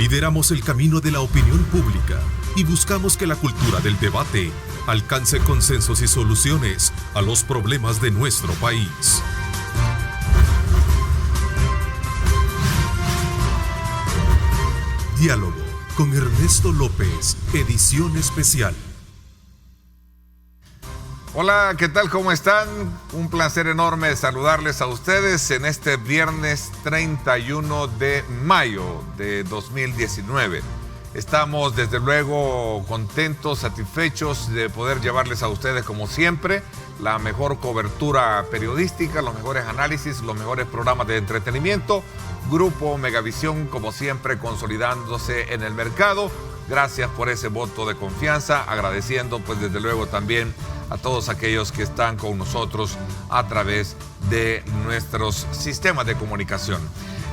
Lideramos el camino de la opinión pública y buscamos que la cultura del debate alcance consensos y soluciones a los problemas de nuestro país. Diálogo con Ernesto López, edición especial. Hola, ¿qué tal? ¿Cómo están? Un placer enorme saludarles a ustedes en este viernes 31 de mayo de 2019. Estamos desde luego contentos, satisfechos de poder llevarles a ustedes como siempre la mejor cobertura periodística, los mejores análisis, los mejores programas de entretenimiento. Grupo Megavisión, como siempre, consolidándose en el mercado. Gracias por ese voto de confianza, agradeciendo pues desde luego también a todos aquellos que están con nosotros a través de nuestros sistemas de comunicación.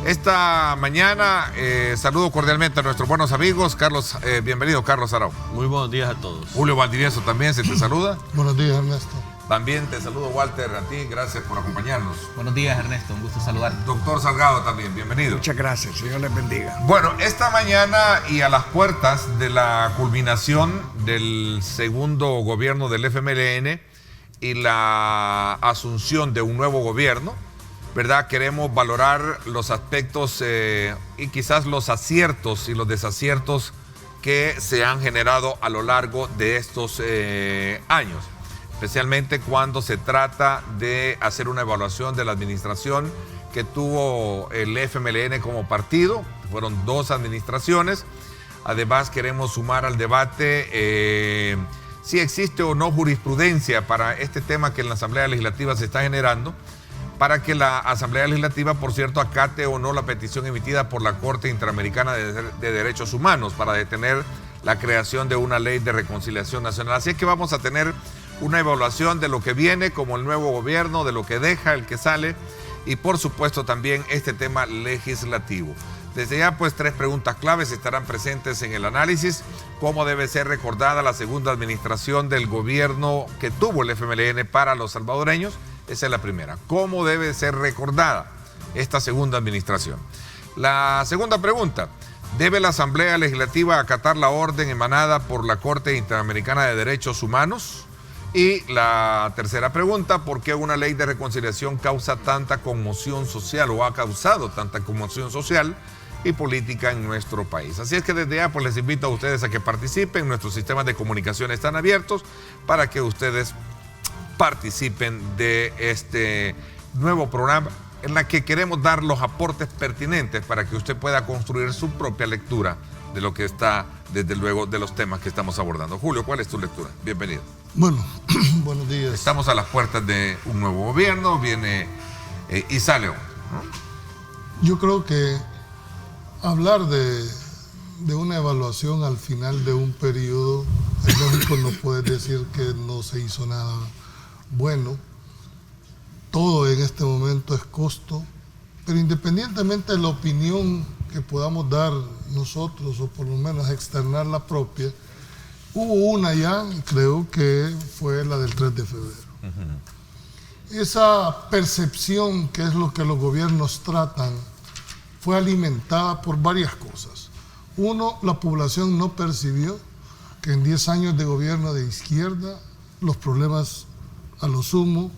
Esta mañana saludo cordialmente a nuestros buenos amigos. Carlos, bienvenido Carlos Arau. Muy buenos días a todos. Julio Valdivieso también se te saluda. Buenos días, Ernesto. También te saludo, Walter, a ti, gracias por acompañarnos. Buenos días, Ernesto, un gusto saludar. Doctor Salgado también, bienvenido. Muchas gracias, Señor les bendiga. Bueno, esta mañana y a las puertas de la culminación del segundo gobierno del FMLN y la asunción de un nuevo gobierno, ¿verdad? Queremos valorar los aspectos y quizás los aciertos y los desaciertos que se han generado a lo largo de estos años. Especialmente cuando se trata de hacer una evaluación de la administración que tuvo el FMLN como partido. Fueron 2 administraciones. Además, queremos sumar al debate si existe o no jurisprudencia para este tema que en la Asamblea Legislativa se está generando, para que la Asamblea Legislativa, por cierto, acate o no la petición emitida por la Corte Interamericana de Derechos Humanos para detener la creación de una ley de reconciliación nacional. Así es que vamos a tener una evaluación de lo que viene como el nuevo gobierno, de lo que deja, el que sale y por supuesto también este tema legislativo. Desde ya pues 3 preguntas claves estarán presentes en el análisis. ¿Cómo debe ser recordada la segunda administración del gobierno que tuvo el FMLN para los salvadoreños? Esa es la primera. ¿Cómo debe ser recordada esta segunda administración? La segunda pregunta. ¿Debe la Asamblea Legislativa acatar la orden emanada por la Corte Interamericana de Derechos Humanos? Y la tercera pregunta, ¿por qué una ley de reconciliación causa tanta conmoción social o ha causado tanta conmoción social y política en nuestro país? Así es que desde ya pues les invito a ustedes a que participen. Nuestros sistemas de comunicación están abiertos para que ustedes participen de este nuevo programa en la que queremos dar los aportes pertinentes para que usted pueda construir su propia lectura de lo que está, desde luego, de los temas que estamos abordando. Julio, ¿cuál es tu lectura? Bienvenido. Bueno, buenos días. Estamos a las puertas de un nuevo gobierno, viene y sale, ¿no? Yo creo que hablar de una evaluación al final de un periodo, es lógico, no puedes decir que no se hizo nada bueno. Todo en este momento es costo, pero independientemente de la opinión que podamos dar nosotros, o por lo menos externar la propia, hubo una ya, y creo que fue la del 3 de febrero. Esa percepción, que es lo que los gobiernos tratan, fue alimentada por varias cosas. Uno, la población no percibió que en 10 años de gobierno de izquierda los problemas a lo sumo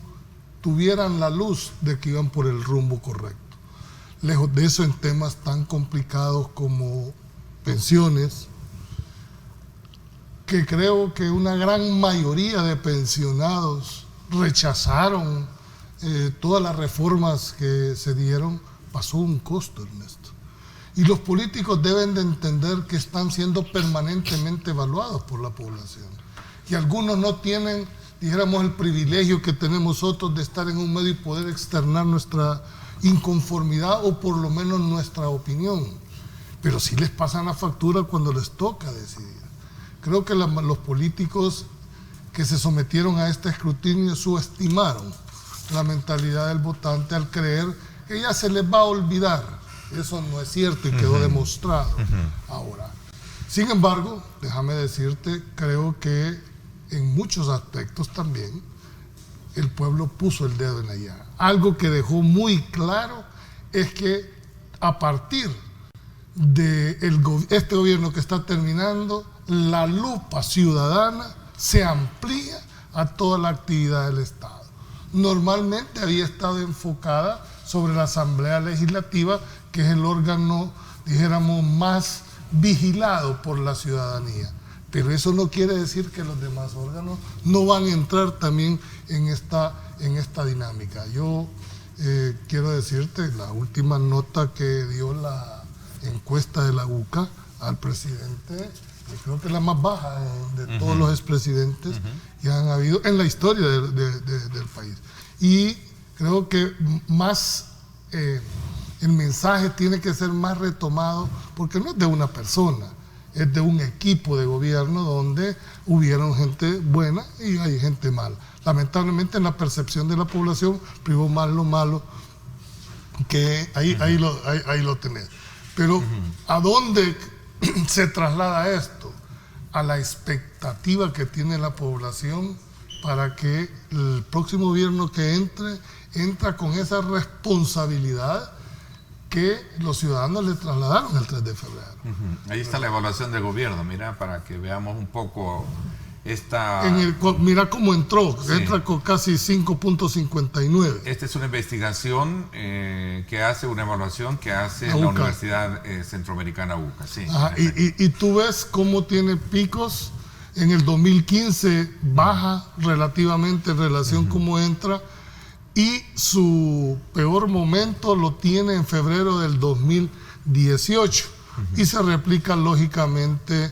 tuvieran la luz de que iban por el rumbo correcto. Lejos de eso, en temas tan complicados como pensiones, que creo que una gran mayoría de pensionados rechazaron todas las reformas que se dieron, pasó un costo, Ernesto. Y los políticos deben de entender que están siendo permanentemente evaluados por la población. Y algunos no tienen, dijéramos, el privilegio que tenemos otros de estar en un medio y poder externar nuestra inconformidad o por lo menos nuestra opinión. Pero sí les pasan la factura cuando les toca decidir. Creo que los políticos que se sometieron a este escrutinio subestimaron la mentalidad del votante al creer que ya se les va a olvidar. Eso no es cierto y quedó demostrado ahora. Sin embargo, déjame decirte, creo que en muchos aspectos también el pueblo puso el dedo en la llaga. Algo que dejó muy claro es que a partir de este gobierno que está terminando, la lupa ciudadana se amplía a toda la actividad del Estado. Normalmente había estado enfocada sobre la Asamblea Legislativa, que es el órgano, dijéramos, más vigilado por la ciudadanía. Pero eso no quiere decir que los demás órganos no van a entrar también en esta dinámica. Yo quiero decirte, la última nota que dio la encuesta de la UCA al presidente, yo creo que es la más baja de todos los expresidentes que han habido en la historia del país. Y creo que más el mensaje tiene que ser más retomado, porque no es de una persona, es de un equipo de gobierno donde hubieron gente buena y hay gente mala. Lamentablemente en la percepción de la población privó más lo malo, que ahí lo tenés. Pero ¿a dónde se traslada esto? A la expectativa que tiene la población para que el próximo gobierno que entra con esa responsabilidad que los ciudadanos le trasladaron el 3 de febrero. Ahí está la evaluación del gobierno, mira, para que veamos un poco esta... Mira cómo entró, sí. Entra con casi 5.59. Esta es una investigación que hace, una evaluación que hace la Universidad Centroamericana UCA. Sí, y tú ves cómo tiene picos. En el 2015 baja relativamente en relación cómo entra, y su peor momento lo tiene en febrero del 2018 y se replica lógicamente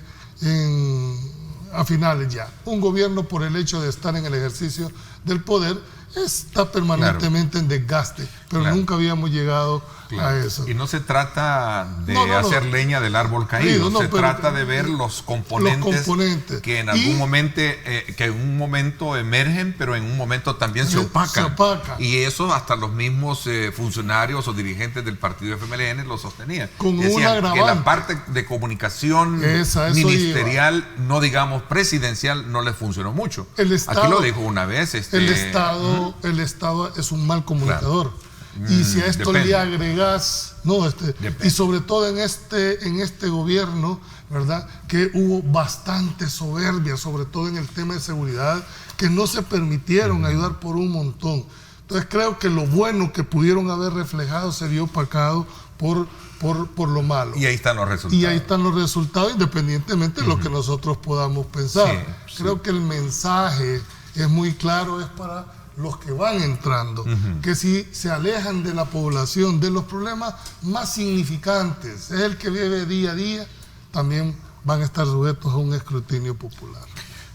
a finales ya. Un gobierno, por el hecho de estar en el ejercicio del poder, está permanentemente en desgaste, pero nunca habíamos llegado a eso. Y no se trata de hacer leña del árbol caído, se trata de ver los componentes que en algún momento emergen, pero en un momento también se opacan. Y eso hasta los mismos funcionarios o dirigentes del partido FMLN lo sostenían. Decían que la parte de comunicación ministerial, no digamos presidencial, no les funcionó mucho. Aquí lo dijo una vez. El Estado es un mal comunicador. Y si a esto le agregas, y sobre todo en este gobierno, ¿verdad?, que hubo bastante soberbia, sobre todo en el tema de seguridad, que no se permitieron ayudar por un montón. Entonces creo que lo bueno que pudieron haber reflejado se vio opacado por lo malo. Y ahí están los resultados. Y ahí están los resultados, independientemente de lo que nosotros podamos pensar. Creo que el mensaje es muy claro, es para los que van entrando, que si se alejan de la población, de los problemas más significantes, es el que vive día a día, también van a estar sujetos a un escrutinio popular.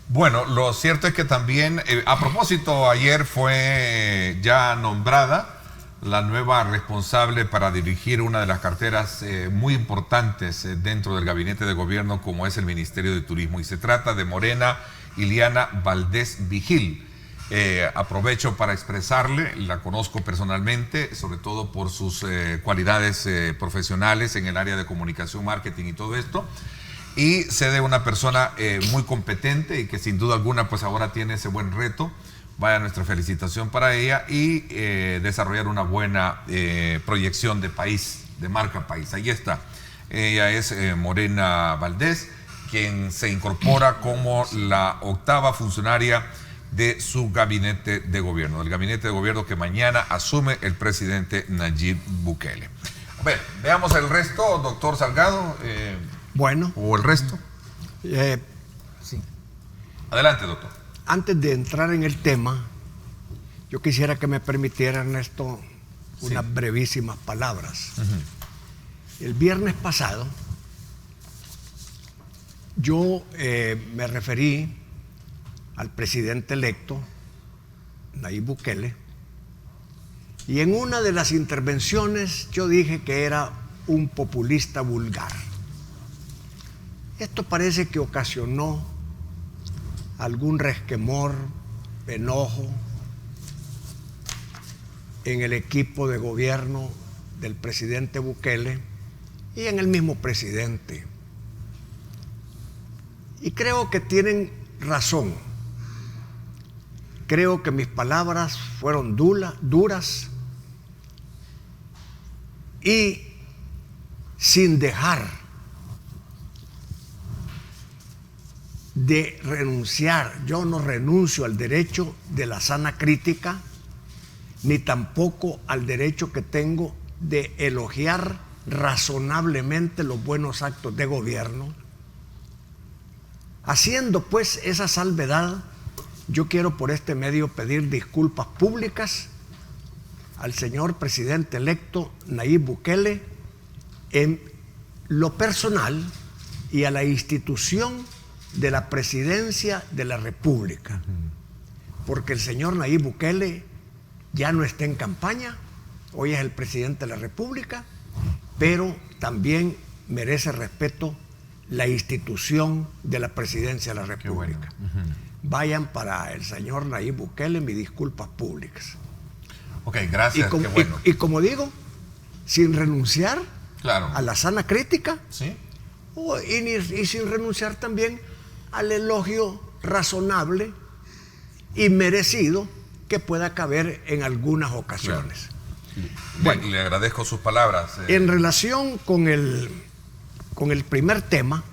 Bueno, lo cierto es que también, a propósito, ayer fue ya nombrada la nueva responsable para dirigir una de las carteras muy importantes dentro del gabinete de gobierno, como es el Ministerio de Turismo, y se trata de Morena Ileana Valdés Vigil. Aprovecho para expresarle, la conozco personalmente, sobre todo por sus cualidades profesionales en el área de comunicación, marketing y todo esto, y sé de una persona muy competente y que sin duda alguna pues ahora tiene ese buen reto. Vaya nuestra felicitación para ella y desarrollar una buena proyección de país, de marca país. Ahí está, ella es Morena Valdés, quien se incorpora como la 8ª funcionaria de su gabinete de gobierno, del gabinete de gobierno que mañana asume el presidente Nayib Bukele. A ver, veamos el resto, doctor Salgado. ¿O el resto? Sí. Adelante, doctor. Antes de entrar en el tema, yo quisiera que me permitiera, Ernesto, unas brevísimas palabras. El viernes pasado, yo me referí al presidente electo, Nayib Bukele, y en una de las intervenciones yo dije que era un populista vulgar. Esto parece que ocasionó algún resquemor, enojo en el equipo de gobierno del presidente Bukele y en el mismo presidente. Y creo que tienen razón. Creo que mis palabras fueron duras y sin dejar de renunciar. Yo no renuncio al derecho de la sana crítica, ni tampoco al derecho que tengo de elogiar razonablemente los buenos actos de gobierno. Haciendo pues esa salvedad, yo quiero por este medio pedir disculpas públicas al señor presidente electo Nayib Bukele en lo personal y a la institución de la presidencia de la República, porque el señor Nayib Bukele ya no está en campaña, hoy es el presidente de la República, pero también merece respeto la institución de la presidencia de la República. Bueno. Vayan para el señor Nayib Bukele mis disculpas públicas. Ok, gracias. Qué bueno. Y como digo, sin renunciar a la sana crítica, ¿sí? Y sin renunciar también al elogio razonable y merecido que pueda caber en algunas ocasiones. Claro. Bueno, le agradezco sus palabras. En relación con el primer tema,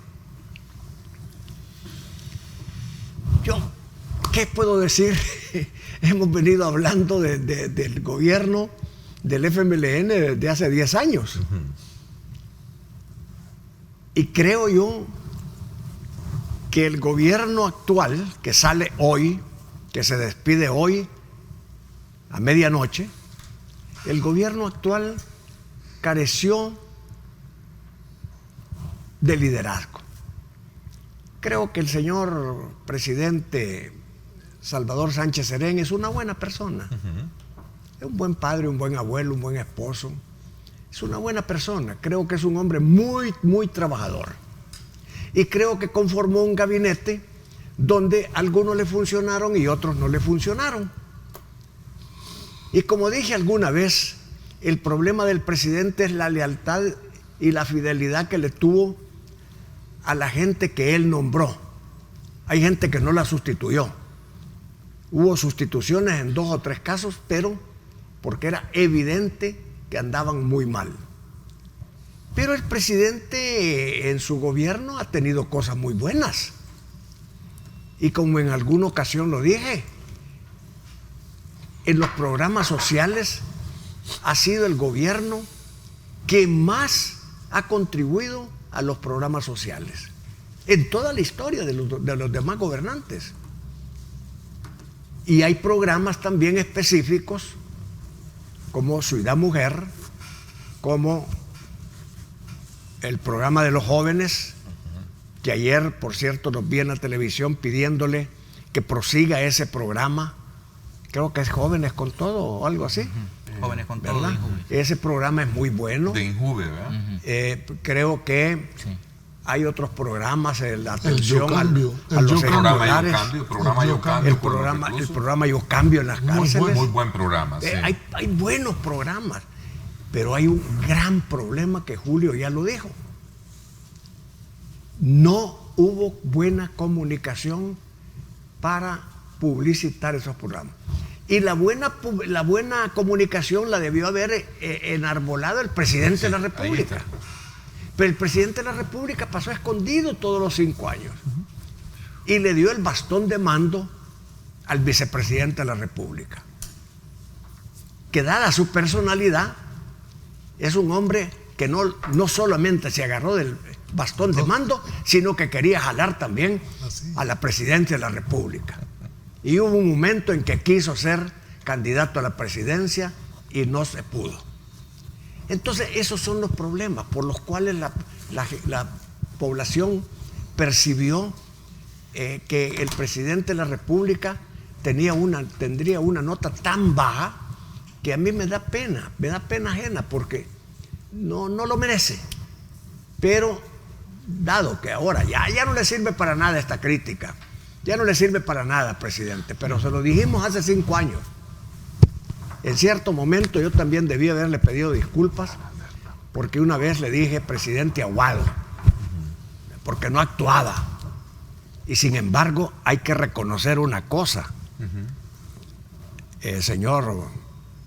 yo, ¿qué puedo decir? Hemos venido hablando del gobierno del FMLN desde hace 10 años. Y creo yo que el gobierno actual, que sale hoy, que se despide hoy a medianoche, el gobierno actual careció de liderazgo. Creo que el señor presidente Salvador Sánchez Serén es una buena persona. Es un buen padre, un buen abuelo, un buen esposo. Es una buena persona. Creo que es un hombre muy, muy trabajador. Y creo que conformó un gabinete donde algunos le funcionaron y otros no le funcionaron. Y como dije alguna vez, el problema del presidente es la lealtad y la fidelidad que le tuvo a la gente que él nombró. Hay gente que no la sustituyó. Hubo sustituciones en 2 o 3 casos, pero porque era evidente que andaban muy mal. Pero el presidente en su gobierno ha tenido cosas muy buenas. Y como en alguna ocasión lo dije, en los programas sociales ha sido el gobierno que más ha contribuido a los programas sociales en toda la historia de los demás gobernantes. Y hay programas también específicos como Ciudad Mujer, como el programa de los jóvenes, que ayer, por cierto, los vi en la televisión pidiéndole que prosiga ese programa. Creo que es Jóvenes con Todo o algo así. Jóvenes con Todo. Ese programa es muy bueno. De Injuve, ¿verdad? Creo que sí. Hay otros programas, la atención a el los programa escolares. El programa Yo Cambio en las cárceles. Muy buen programa, sí. Hay buenos programas, pero hay un gran problema que Julio ya lo dijo. No hubo buena comunicación para publicitar esos programas. Y la buena comunicación la debió haber enarbolado el presidente de la República. Pero el presidente de la República pasó escondido todos los 5 años y le dio el bastón de mando al vicepresidente de la República, que dada su personalidad es un hombre que no solamente se agarró del bastón de mando, sino que quería jalar también a la presidencia de la República. Y hubo un momento en que quiso ser candidato a la presidencia y no se pudo. Entonces esos son los problemas por los cuales la población percibió que el presidente de la República tendría una nota tan baja que a mí me da pena ajena, porque no lo merece. Pero dado que ahora ya no le sirve para nada esta crítica, ya no le sirve para nada, presidente, pero se lo dijimos hace 5 años. En cierto momento yo también debí haberle pedido disculpas, porque una vez le dije presidente aguado, porque no actuaba. Y sin embargo hay que reconocer una cosa, señor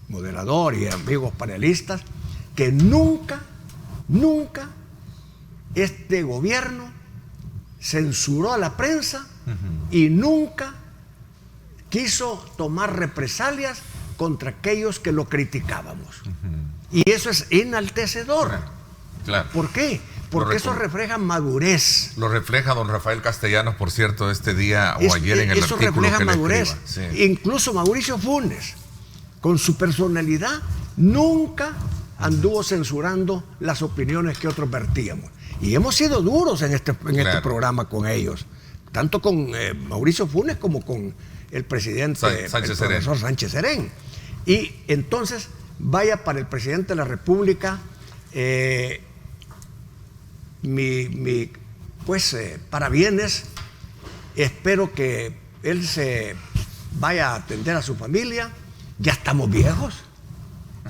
moderador y amigos panelistas, que nunca Nunca este gobierno censuró a la prensa y nunca quiso tomar represalias contra aquellos que lo criticábamos. Y eso es enaltecedor. Claro. ¿Por qué? Porque eso refleja madurez. Lo refleja don Rafael Castellanos, por cierto, este día o ayer en el eso artículo refleja que madurez. le escriba. Sí. Incluso Mauricio Funes, con su personalidad, nunca anduvo censurando las opiniones que otros vertíamos. Y hemos sido duros en este programa con ellos, tanto con Mauricio Funes como con el presidente, profesor Sánchez Serén. Y entonces, vaya para el presidente de la República, parabienes. Espero que él se vaya a atender a su familia. Ya estamos viejos.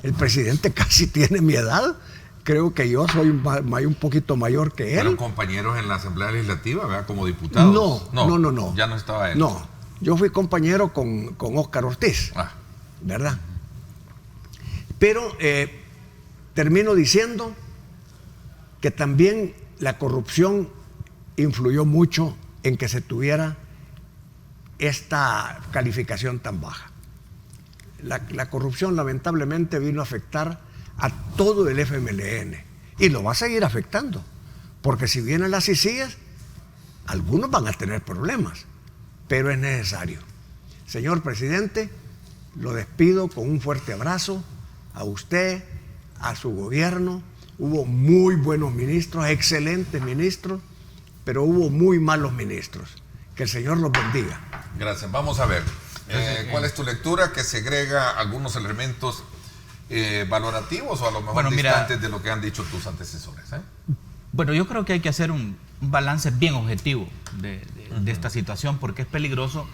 El presidente casi tiene mi edad. Creo que yo soy un poquito mayor que él. ¿Fueron compañeros en la Asamblea Legislativa, ¿verdad? Como diputados? No. Ya no estaba él. No, yo fui compañero con Óscar Ortiz, ¿verdad? Pero termino diciendo que también la corrupción influyó mucho en que se tuviera esta calificación tan baja. La corrupción lamentablemente vino a afectar a todo el FMLN y lo va a seguir afectando, porque si vienen las CICIGs, algunos van a tener problemas, pero es necesario. Señor presidente, lo despido con un fuerte abrazo a usted, a su gobierno. Hubo muy buenos ministros, excelentes ministros, pero hubo muy malos ministros. Que el Señor los bendiga. Gracias. Vamos a ver. ¿Cuál es tu lectura que segrega algunos elementos valorativos o a lo mejor distantes de lo que han dicho tus antecesores? Bueno, yo creo que hay que hacer un balance bien objetivo de esta situación, porque es peligroso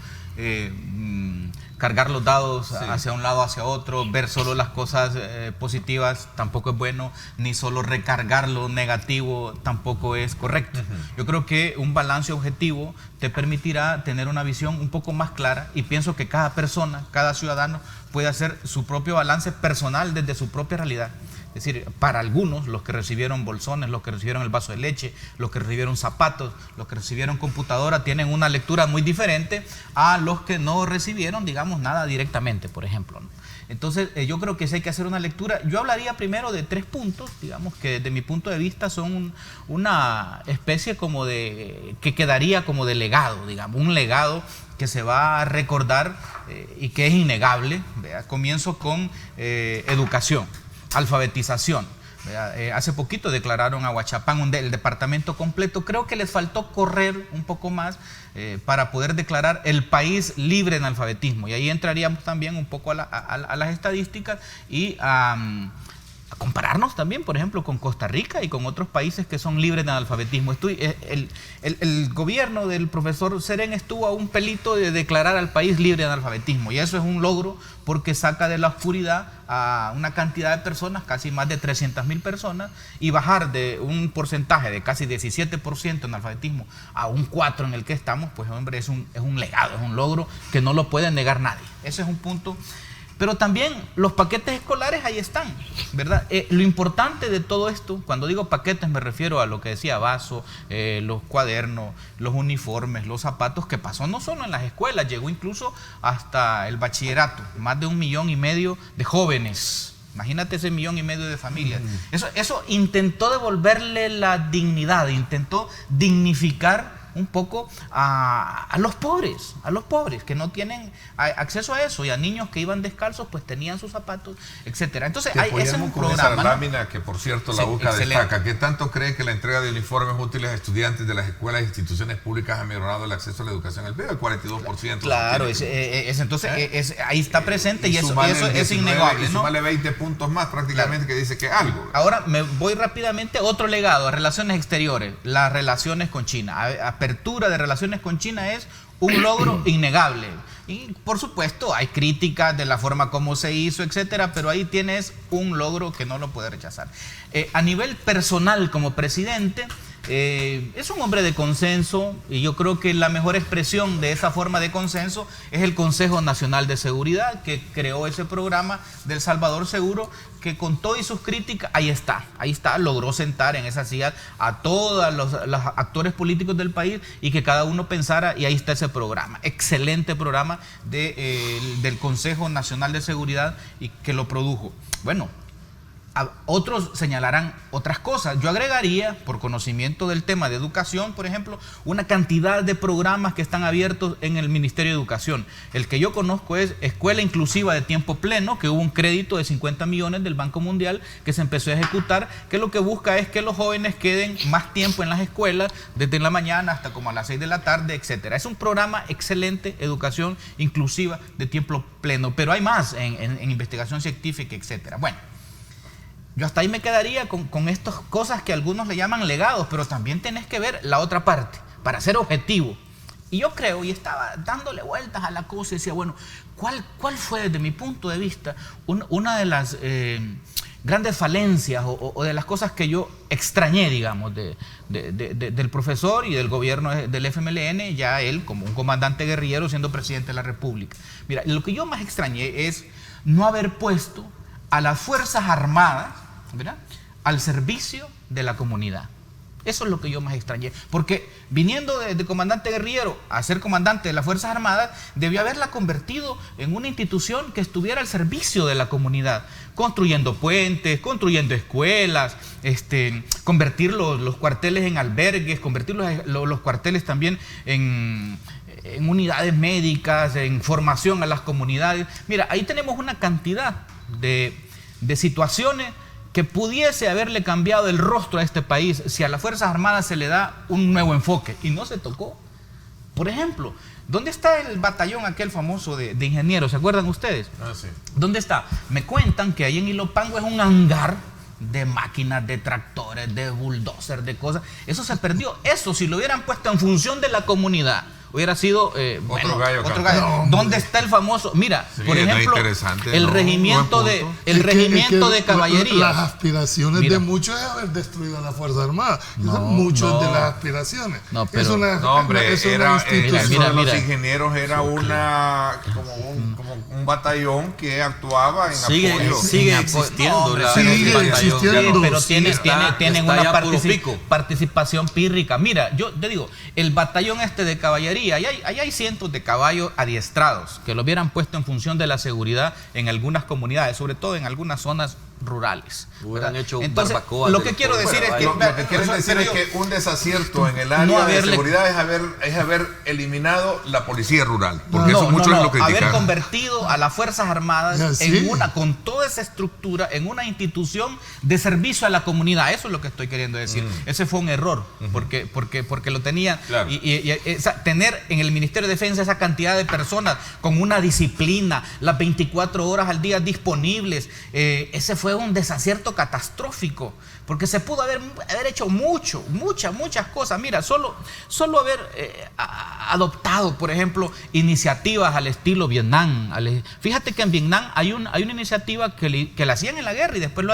cargar los dados hacia un lado, hacia otro, ver solo las cosas positivas tampoco es bueno, ni solo recargar lo negativo tampoco es correcto. Yo creo que un balance objetivo te permitirá tener una visión un poco más clara, y pienso que cada persona, cada ciudadano puede hacer su propio balance personal desde su propia realidad. Es decir, para algunos, los que recibieron bolsones, los que recibieron el vaso de leche, los que recibieron zapatos, los que recibieron computadora, tienen una lectura muy diferente a los que no recibieron, digamos, nada directamente, por ejemplo, ¿no? Entonces, yo creo que sí hay que hacer una lectura. Yo hablaría primero de 3 puntos, digamos, que desde mi punto de vista son una especie como de, que quedaría como de legado, digamos, un legado que se va a recordar y que es innegable. ¿Vea? Comienzo con educación. Alfabetización. Hace poquito declararon a Huachapán el departamento completo. Creo que les faltó correr un poco más para poder declarar el país libre de analfabetismo. Y ahí entraríamos también un poco a las estadísticas y a compararnos también, por ejemplo, con Costa Rica y con otros países que son libres de analfabetismo. El gobierno del profesor Serén estuvo a un pelito de declarar al país libre de analfabetismo, y eso es un logro porque saca de la oscuridad a una cantidad de personas, casi más de 300.000 personas, y bajar de un porcentaje de casi 17% en analfabetismo a un 4% en el que estamos, pues hombre, es un legado, es un logro que no lo puede negar nadie. Ese es un punto. Pero también los paquetes escolares ahí están, ¿verdad? Lo importante de todo esto, cuando digo paquetes me refiero a lo que decía Vaso, los cuadernos, los uniformes, los zapatos, que pasó no solo en las escuelas, llegó incluso hasta el bachillerato, más de 1,5 millones de jóvenes. Imagínate ese 1,5 millones de familias. Eso intentó devolverle la dignidad, intentó dignificar un poco a los pobres que no tienen acceso a eso, y a niños que iban descalzos pues tenían sus zapatos, etcétera. Entonces ese es un programa, esa lámina que por cierto la UCA destaca. ¿Qué tanto cree que la entrega de uniformes útiles a estudiantes de las escuelas e instituciones públicas ha mejorado el acceso a la educación? El PIB, el 42%. Claro, entonces ahí está presente, y eso es innegable, ¿no? Súmale 20 puntos más prácticamente, que dice que algo. Ahora me voy rápidamente a otro legado, a relaciones exteriores, las relaciones con China. Apertura de relaciones con China es un logro innegable. Y por supuesto hay críticas de la forma como se hizo, etcétera, pero ahí tienes un logro que no lo puede rechazar. A nivel personal, como presidente, es un hombre de consenso, y yo creo que la mejor expresión de esa forma de consenso es el Consejo Nacional de Seguridad, que creó ese programa del Salvador Seguro, que con todo y sus críticas, ahí está, logró sentar en esa silla a todos los actores políticos del país y que cada uno pensara, y ahí está ese programa, excelente programa del Consejo Nacional de Seguridad y que lo produjo. Bueno, otros señalarán otras cosas. Yo agregaría, por conocimiento del tema de educación, por ejemplo, una cantidad de programas que están abiertos en el Ministerio de Educación. El que yo conozco es Escuela Inclusiva de Tiempo Pleno, que hubo un crédito de 50 millones del Banco Mundial que se empezó a ejecutar, que lo que busca es que los jóvenes queden más tiempo en las escuelas, desde la mañana hasta como a las 6 de la tarde, etc. Es un programa excelente, educación inclusiva de tiempo pleno, pero hay más en investigación científica, etc. Bueno, yo hasta ahí me quedaría con estas cosas que algunos le llaman legados, pero también tenés que ver la otra parte, para ser objetivo. Y yo creo, y estaba dándole vueltas a la cosa y decía, bueno, ¿cuál fue desde mi punto de vista una de las grandes falencias o de las cosas que yo extrañé, digamos, del profesor y del gobierno del FMLN, ya él como un comandante guerrillero siendo presidente de la República? Mira, lo que yo más extrañé es no haber puesto a las Fuerzas Armadas, ¿verdad?, al servicio de la comunidad. Eso es lo que yo más extrañé, porque viniendo de comandante guerrillero a ser comandante de las Fuerzas Armadas, debió haberla convertido en una institución que estuviera al servicio de la comunidad, construyendo puentes, construyendo escuelas, convertir los cuarteles en albergues, convertir los cuarteles también en unidades médicas, en formación a las comunidades. Mira, ahí tenemos una cantidad de situaciones que pudiese haberle cambiado el rostro a este país si a las Fuerzas Armadas se le da un nuevo enfoque, y no se tocó. Por ejemplo, ¿dónde está el batallón aquel famoso de ingenieros? ¿Se acuerdan ustedes? Sí. ¿Dónde está? Me cuentan que ahí en Ilopango es un hangar de máquinas, de tractores, de bulldozer, de cosas. Eso se perdió. Eso, si lo hubieran puesto en función de la comunidad, hubiera sido otro gallo. No, ¿dónde está el famoso? Mira, sí, por ejemplo, el regimiento de caballería. Las aspiraciones de muchos es haber destruido a la Fuerza Armada. Muchos de las aspiraciones. No, pero, es una institución. Los ingenieros era como un batallón que actuaba en apoyo. Sigue existiendo. Pero tienen una participación pírrica. Mira, yo te digo, el batallón de caballería, ahí hay cientos de caballos adiestrados que lo hubieran puesto en función de la seguridad en algunas comunidades, sobre todo en algunas zonas rurales. Entonces, lo que quiero decir es que un desacierto en el área de seguridad es haber eliminado la policía rural, porque eso muchos lo criticaron. Haber convertido a las Fuerzas Armadas con toda esa estructura en una institución de servicio a la comunidad. Eso es lo que estoy queriendo decir. Ese fue un error, porque lo tenía. Claro. Y tener en el Ministerio de Defensa esa cantidad de personas con una disciplina, las 24 horas al día disponibles, ese fue un desacierto catastrófico, porque se pudo haber hecho muchas cosas. Mira, solo haber adoptado, por ejemplo, iniciativas al estilo Vietnam. Fíjate que en Vietnam hay una iniciativa que la hacían en la guerra y después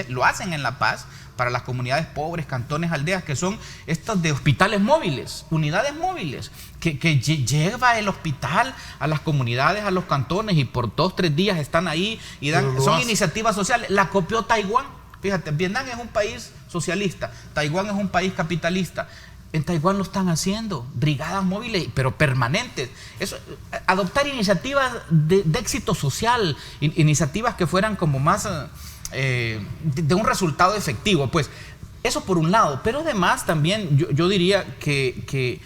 lo hacen en la paz para las comunidades pobres, cantones, aldeas, que son estas de hospitales móviles, unidades móviles, que lleva el hospital a las comunidades, a los cantones, y por 2-3 días están ahí y son iniciativas sociales. La copió Taiwán. Fíjate, Vietnam es un país socialista, Taiwán es un país capitalista. En Taiwán lo están haciendo, brigadas móviles, pero permanentes. Eso, adoptar iniciativas de éxito social, iniciativas que fueran como más de un resultado efectivo. Pues eso por un lado, pero además también yo diría que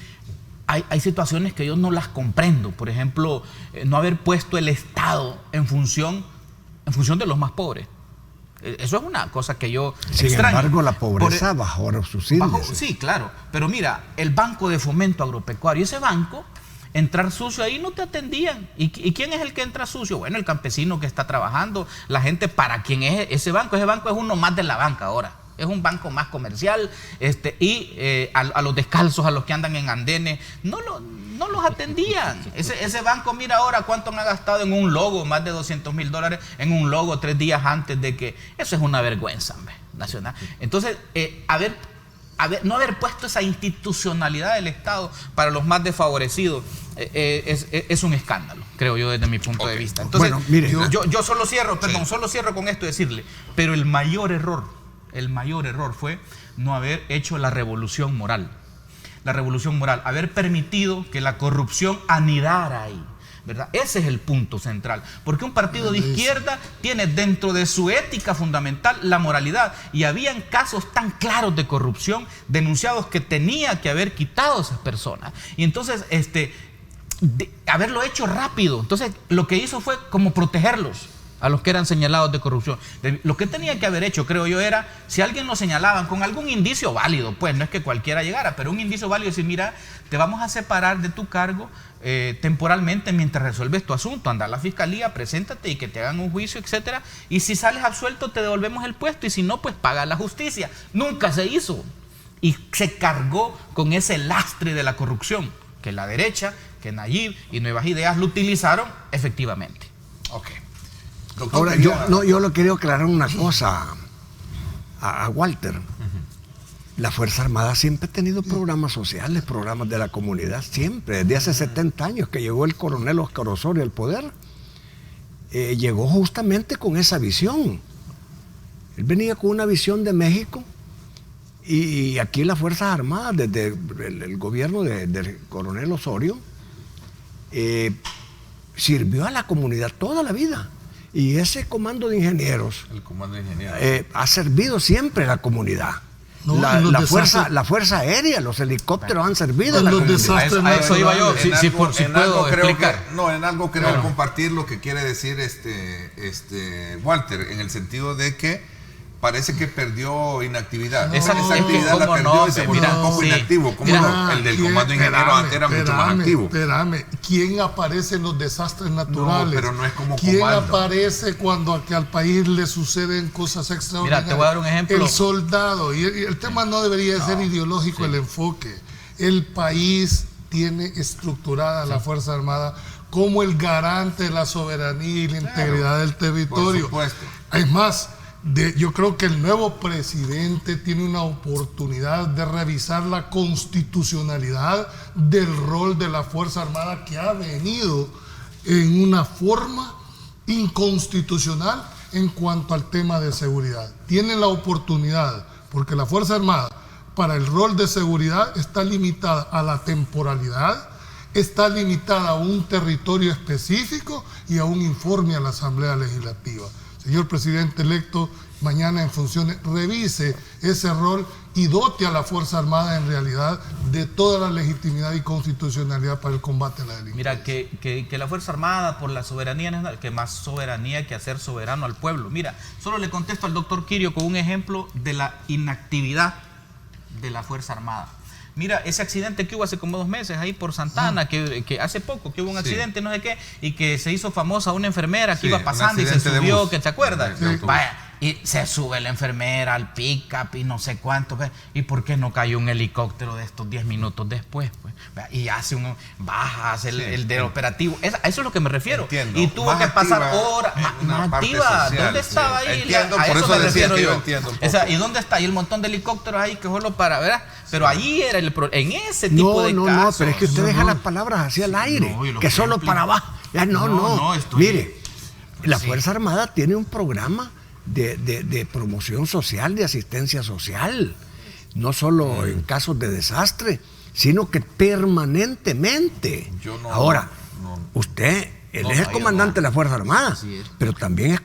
hay situaciones que yo no las comprendo. Por ejemplo, no haber puesto el Estado en función de los más pobres. Eso es una cosa que yo extraño. Sin embargo, la pobreza bajó sus índices. Sí, claro. Pero mira, el Banco de Fomento Agropecuario, ese banco, entrar sucio ahí no te atendían. ¿Y quién es el que entra sucio? Bueno, el campesino que está trabajando, la gente para quien es ese banco. Ese banco es uno más de la banca ahora. Es un banco más comercial, a los descalzos, a los que andan en andenes, no los atendían. Ese banco, mira ahora cuánto han gastado en un logo, más de $200,000 en un logo 3 días antes de que... Eso es una vergüenza, hombre, nacional. Entonces, haber no haber puesto esa institucionalidad del Estado para los más desfavorecidos es un escándalo, creo yo, desde mi punto de vista. Entonces, bueno, mire, yo solo cierro, solo cierro con esto, decirle, pero el mayor error fue no haber hecho la revolución moral. La revolución moral, haber permitido que la corrupción anidara ahí, ¿verdad? Ese es el punto central, porque un partido de izquierda tiene dentro de su ética fundamental la moralidad, y habían casos tan claros de corrupción denunciados que tenía que haber quitado a esas personas, y entonces haberlo hecho rápido. Entonces lo que hizo fue como protegerlos a los que eran señalados de corrupción. Lo que tenía que haber hecho, creo yo, era, si alguien lo señalaban con algún indicio válido, pues no es que cualquiera llegara, pero un indicio válido, decir, mira, te vamos a separar de tu cargo temporalmente mientras resuelves tu asunto, anda a la fiscalía, preséntate y que te hagan un juicio, etcétera, y si sales absuelto te devolvemos el puesto, y si no, pues paga la justicia. Nunca se hizo, y se cargó con ese lastre de la corrupción, que la derecha, que Nayib y Nuevas Ideas lo utilizaron efectivamente. Ok. Ahora, yo le quiero aclarar una cosa a Walter. La Fuerza Armada siempre ha tenido programas sociales, programas de la comunidad, siempre. Desde hace 70 años que llegó el coronel Óscar Osorio al poder, llegó justamente con esa visión. Él venía con una visión de México, y aquí las Fuerzas Armadas, desde el gobierno del coronel Osorio, sirvió a la comunidad toda la vida. Y ese comando de ingenieros, ha servido siempre a la comunidad. No, la fuerza aérea, los helicópteros han servido a la comunidad. A eso iba yo, si puedo explicar. En algo creo compartir lo que quiere decir Walter, en el sentido de que parece que perdió inactividad. Esa actividad la perdió y se volvió un poco inactivo. El del comando ingeniero antes era mucho más activo. Espérame, ¿quién aparece en los desastres naturales? No, pero no es como ¿Quién comando. aparece cuando al país le suceden cosas extraordinarias? Mira, te voy a dar un ejemplo. El soldado. Y el tema no debería de ser ideológico el enfoque. El país tiene estructurada la Fuerza Armada como el garante de la soberanía y la integridad del territorio. Por supuesto. Es más, yo creo que el nuevo presidente tiene una oportunidad de revisar la constitucionalidad del rol de la Fuerza Armada, que ha venido en una forma inconstitucional en cuanto al tema de seguridad. Tiene la oportunidad, porque la Fuerza Armada para el rol de seguridad está limitada a la temporalidad, está limitada a un territorio específico y a un informe a la Asamblea Legislativa. Señor presidente electo, mañana en funciones revise ese rol y dote a la Fuerza Armada en realidad de toda la legitimidad y constitucionalidad para el combate a la delincuencia. Mira, que la Fuerza Armada por la soberanía nacional, que más soberanía que hacer soberano al pueblo. Mira, solo le contesto al doctor Quirio con un ejemplo de la inactividad de la Fuerza Armada. Mira, ese accidente que hubo hace como 2 meses ahí por Santana, que hace poco que hubo un accidente, no sé qué, y que se hizo famosa una enfermera que iba pasando y se subió, que te acuerdas. Vaya, y se sube la enfermera al pick-up y no sé cuánto. ¿Y por qué no cayó un helicóptero de estos 10 minutos después? Pues? Y hace baja, hace el del operativo. Eso es lo que me refiero. Entiendo. Y tuvo que pasar horas más activa. Social, ¿Dónde estaba ahí? Entiendo, A por eso eso me decía refiero que yo yo. entiendo un poco. ¿Y dónde está? Y el montón de helicópteros ahí que solo para, ¿verdad? Pero allí era en ese tipo de casos. No, pero es que usted deja las palabras así al aire, que solo para abajo. Ya, no. Mire, la Fuerza Armada tiene un programa de promoción social, de asistencia social, no solo en casos de desastre, sino que permanentemente. Ahora, usted, él es el comandante de la Fuerza Armada, pero también era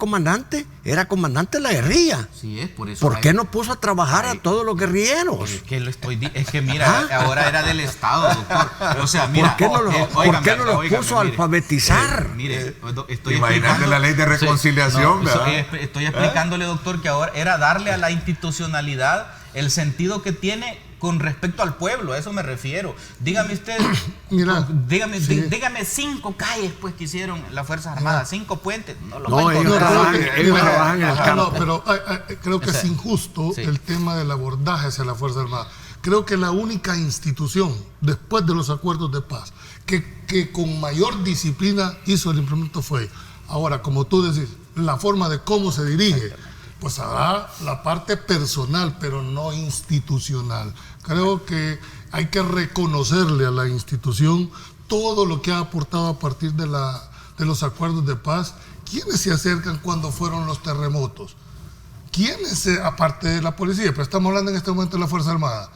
comandante de la guerrilla. Sí, es por eso. ¿Por qué no puso a trabajar a todos los guerrilleros? Es que mira, ahora era del Estado, doctor. O sea, mira, ¿por qué no los puso a alfabetizar? Mire, estoy Imagínate la ley de reconciliación, ¿verdad? Estoy explicándole, doctor, que ahora era darle a la institucionalidad el sentido que tiene con respecto al pueblo, a eso me refiero. Dígame usted, dígame 5 calles pues que hicieron las Fuerzas Armadas, 5 puentes. Ellos trabajan en el campo. Pero creo que es injusto el tema del abordaje hacia la Fuerza Armada. Creo que la única institución, después de los acuerdos de paz, que con mayor disciplina hizo el implemento fue. Ahora, como tú decís, la forma de cómo se dirige. pues hará la parte personal, pero no institucional. Creo que hay que reconocerle a la institución todo lo que ha aportado a partir de los acuerdos de paz. ¿Quiénes se acercan cuando fueron los terremotos? ¿Quiénes, aparte de la policía, pero estamos hablando en este momento de la Fuerza Armada?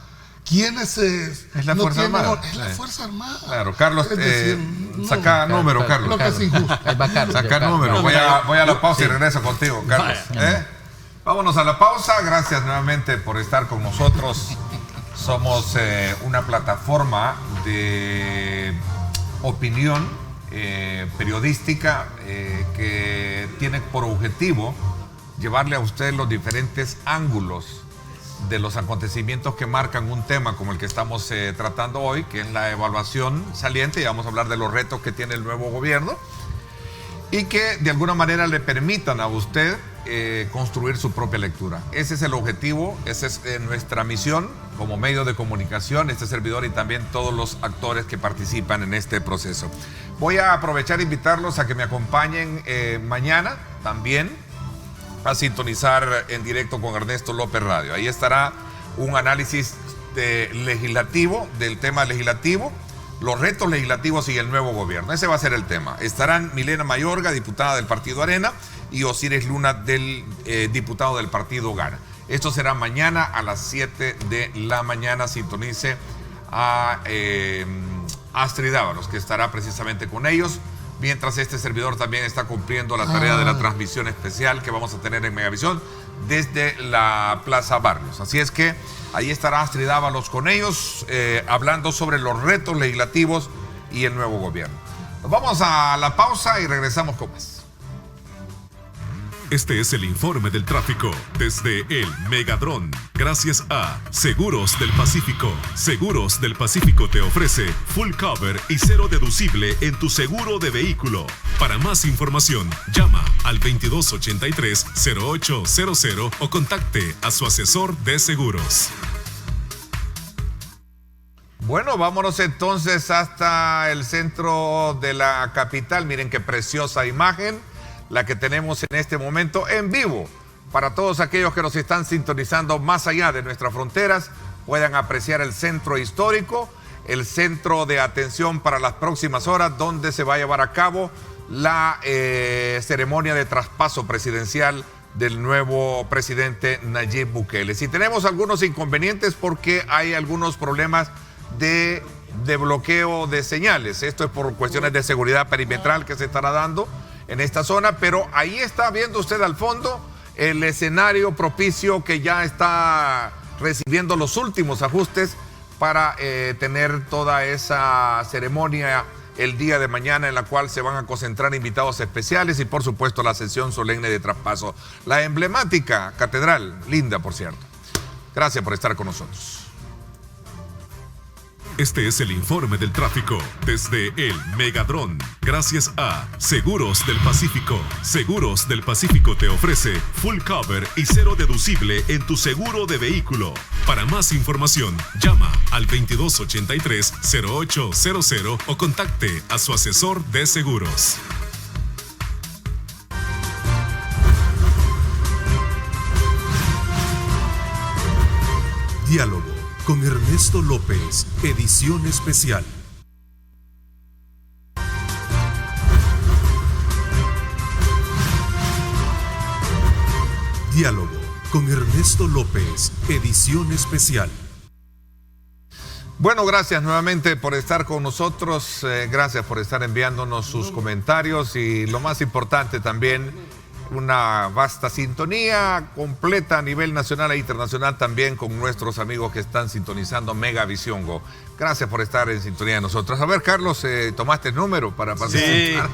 ¿Quiénes es la Fuerza Armada? Es la Fuerza Armada. Claro, Carlos, Es decir, saca número, Carlos. Creo que es injusto. Saca número. Voy a la pausa y regreso contigo, Carlos. Vámonos a la pausa. Gracias nuevamente por estar con nosotros. Somos una plataforma de opinión periodística que tiene por objetivo llevarle a usted los diferentes ángulos de los acontecimientos que marcan un tema como el que estamos tratando hoy, que es la evaluación saliente, y vamos a hablar de los retos que tiene el nuevo gobierno y que de alguna manera le permitan a usted construir su propia lectura. Ese es el objetivo, esa es nuestra misión como medio de comunicación, este servidor y también todos los actores que participan en este proceso. Voy a aprovechar e invitarlos a que me acompañen mañana también a sintonizar en directo con Ernesto López Radio. Ahí estará un análisis legislativo, del tema legislativo, los retos legislativos y el nuevo gobierno. Ese va a ser el tema. Estarán Milena Mayorga, diputada del Partido Arena, y Osiris Luna, diputado del Partido Gana. Esto será mañana a las 7 de la mañana. Sintonice a Astrid Ábalos, que estará precisamente con ellos, mientras este servidor también está cumpliendo la tarea de la transmisión especial que vamos a tener en Megavisión desde la Plaza Barrios. Así es que ahí estará Astrid Ábalos con ellos, hablando sobre los retos legislativos y el nuevo gobierno. Nos vamos a la pausa y regresamos con más. Este es el informe del tráfico desde el Megadrón. Gracias a Seguros del Pacífico. Seguros del Pacífico te ofrece full cover y cero deducible en tu seguro de vehículo. Para más información, llama al 2283-0800 o contacte a su asesor de seguros. Bueno, vámonos entonces hasta el centro de la capital. Miren qué preciosa imagen la que tenemos en este momento en vivo. Para todos aquellos que nos están sintonizando más allá de nuestras fronteras, puedan apreciar el centro histórico, el centro de atención para las próximas horas, donde se va a llevar a cabo la ceremonia de traspaso presidencial del nuevo presidente Nayib Bukele. Si tenemos algunos inconvenientes porque hay algunos problemas de bloqueo de señales. Esto es por cuestiones de seguridad perimetral que se estará dando en esta zona, pero ahí está viendo usted al fondo el escenario propicio que ya está recibiendo los últimos ajustes para tener toda esa ceremonia el día de mañana, en la cual se van a concentrar invitados especiales y por supuesto la sesión solemne de traspaso. La emblemática catedral, linda por cierto. Gracias por estar con nosotros. Este es el informe del tráfico desde el Megadrón. Gracias a Seguros del Pacífico. Seguros del Pacífico te ofrece full cover y cero deducible en tu seguro de vehículo. Para más información, llama al 2283-0800 o contacte a su asesor de seguros. Diálogo con Ernesto López, edición especial. Diálogo con Ernesto López, edición especial. Bueno, gracias nuevamente por estar con nosotros, gracias por estar enviándonos sus comentarios y lo más importante también, una vasta sintonía completa a nivel nacional e internacional también con nuestros amigos que están sintonizando Megavisión Go. Gracias por estar en sintonía de nosotros. A ver, Carlos, ¿tomaste el número para participar? Sí.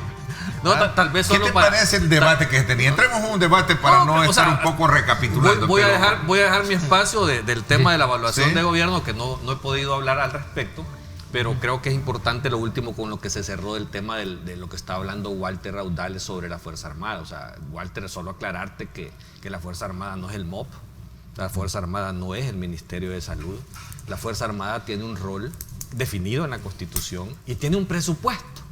No, tal vez solo ¿Qué te parece el debate que se tenía? Entremos en un debate para no estar un poco recapitulando. Voy a dejar mi espacio del tema de la evaluación de gobierno, que no he podido hablar al respecto, pero creo que es importante lo último con lo que se cerró del tema de lo que está hablando Walter Raudales sobre la Fuerza Armada. O sea, Walter, solo aclararte que la Fuerza Armada no es el MOP, la Fuerza Armada no es el Ministerio de Salud. La Fuerza Armada tiene un rol definido en la Constitución y tiene un presupuesto.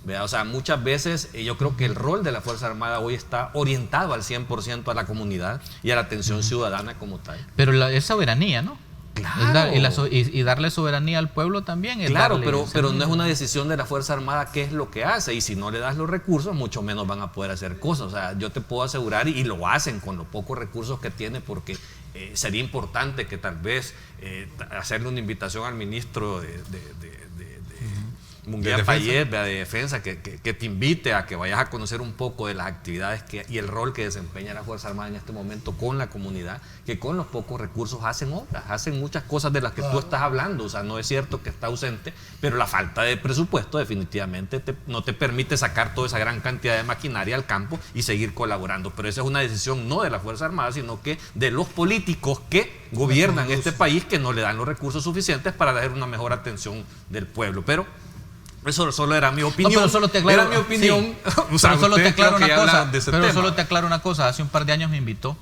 ¿verdad? O sea, muchas veces yo creo que el rol de la Fuerza Armada hoy está orientado al 100% a la comunidad y a la atención ciudadana como tal. Pero es soberanía, ¿no? Claro. Y darle soberanía al pueblo también. Claro, pero no es una decisión de la Fuerza Armada qué es lo que hace. Y si no le das los recursos, mucho menos van a poder hacer cosas. O sea, yo te puedo asegurar, y lo hacen con los pocos recursos que tiene, porque sería importante que tal vez hacerle una invitación al ministro Munguía Payet, de Defensa, que te invite a que vayas a conocer un poco de las actividades y el rol que desempeña la Fuerza Armada en este momento con la comunidad, que con los pocos recursos hacen obras, hacen muchas cosas de las que tú estás hablando. O sea, no es cierto que está ausente, pero la falta de presupuesto definitivamente no te permite sacar toda esa gran cantidad de maquinaria al campo y seguir colaborando. Pero esa es una decisión no de la Fuerza Armada, sino que de los políticos que gobiernan este país, que no le dan los recursos suficientes para dar una mejor atención del pueblo. Pero eso solo era mi opinión. No, pero solo te aclaro, era mi opinión. Sí. O sea, pero solo te aclaro una cosa. Pero solo te aclaro una cosa. Hace un par de años me invitó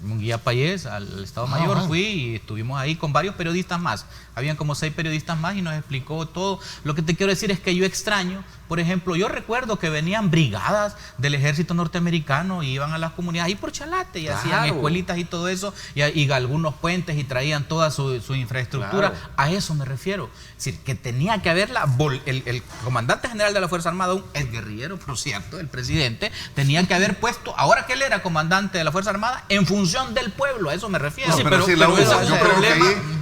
Munguía Payet al Estado Mayor. Fui y estuvimos ahí con varios periodistas más. Habían como 6 periodistas más y nos explicó todo. Lo que te quiero decir es que yo extraño, por ejemplo, yo recuerdo que venían brigadas del ejército norteamericano y iban a las comunidades ahí por Chalate y hacían escuelitas y todo eso, y algunos puentes, y traían toda su infraestructura. Claro. A eso me refiero. Es decir, que tenía que haberla, el comandante general de la Fuerza Armada, el guerrillero, por cierto, el presidente, tenía que haber puesto, ahora que él era comandante de la Fuerza Armada, en función del pueblo. A eso me refiero. Sí,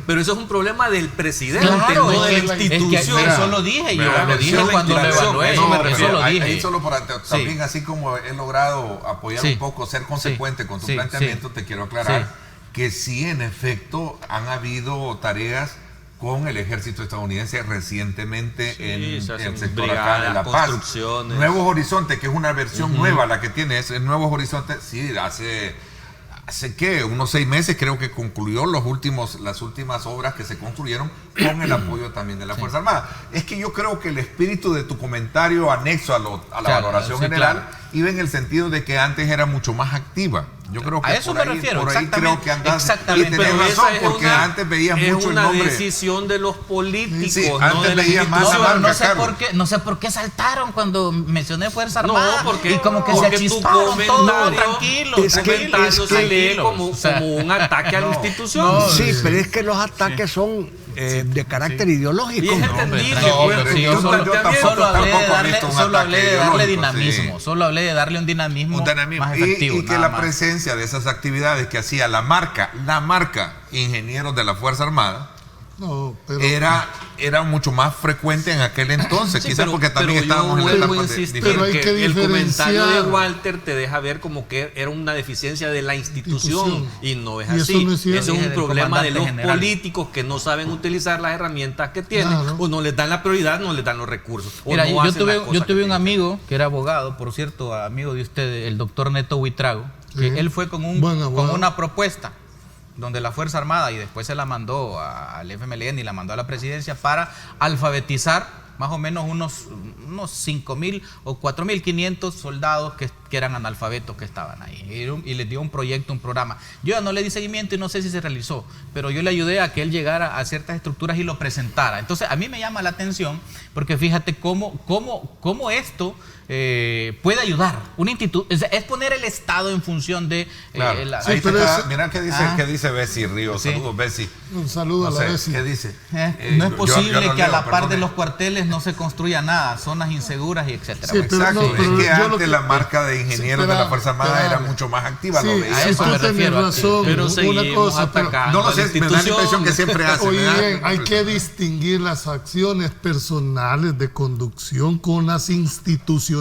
pero eso es un problema del presidente, claro, no de la institución. Eso lo dije yo, lo dije cuando lo evalué. Eso lo dije. Ahí solo para también, así como he logrado apoyar un poco, ser consecuente con tu planteamiento, te quiero aclarar que sí, en efecto, han habido tareas con el ejército estadounidense recientemente en el sector acá de La Paz. Nuevos Horizontes, que es una versión nueva la que tiene, es Nuevos Horizontes, sí, hace ¿qué? Unos 6 meses creo que concluyó las últimas obras que se construyeron con el apoyo también de la Fuerza Armada. Es que yo creo que el espíritu de tu comentario anexo a la valoración general iba en el sentido de que antes era mucho más activa. Yo creo que a eso me refiero. Por ahí creo que andas, exactamente. Y tenés razón, porque antes veías mucho el nombre. Es una decisión de los políticos, sí, no antes de la veías más institución. No sé por qué saltaron cuando mencioné Fuerza Armada. No, porque, y como que se achisparon todo, tranquilo. Es como un ataque a la institución. Sí, pero es que los ataques son de carácter ideológico. Y es entendible. Solo hablé de darle dinamismo. Solo hablé de darle un dinamismo más efectivo. Y que la presencia de esas actividades que hacía la marca Ingenieros de la Fuerza Armada, era mucho más frecuente en aquel entonces, quizás porque también estábamos en la etapa de el comentario de Walter te deja ver como que era una deficiencia de la institución y no es así. Ese es un problema de los políticos que no saben utilizar las herramientas que tienen, o no les dan la prioridad, no les dan los recursos. Mira, yo tuve un amigo que era abogado, por cierto, amigo de usted, el doctor Neto Huitrago, que él fue con una propuesta donde la Fuerza Armada, y después se la mandó al FMLN y la mandó a la presidencia para alfabetizar más o menos unos 5.000 o 4.500 soldados que eran analfabetos que estaban ahí. Y les dio un proyecto, un programa. Yo ya no le di seguimiento y no sé si se realizó, pero yo le ayudé a que él llegara a ciertas estructuras y lo presentara. Entonces, a mí me llama la atención, porque fíjate cómo esto puede ayudar. Es poner el Estado en función de... mira qué dice Bessie Ríos. Saludos, Bessie. Un saludo a la Bessie. ¿Qué dice? No es posible que a la par de los cuarteles no se construya nada, zonas inseguras y etcétera. Exacto, es que antes la marca de ingenieros de la Fuerza Armada era mucho más activa. A eso me refiero. Razón, pero seguimos atacando. No lo sé, me da la impresión que siempre hace. Oye, hay que distinguir las acciones personales de conducción con las institucionales.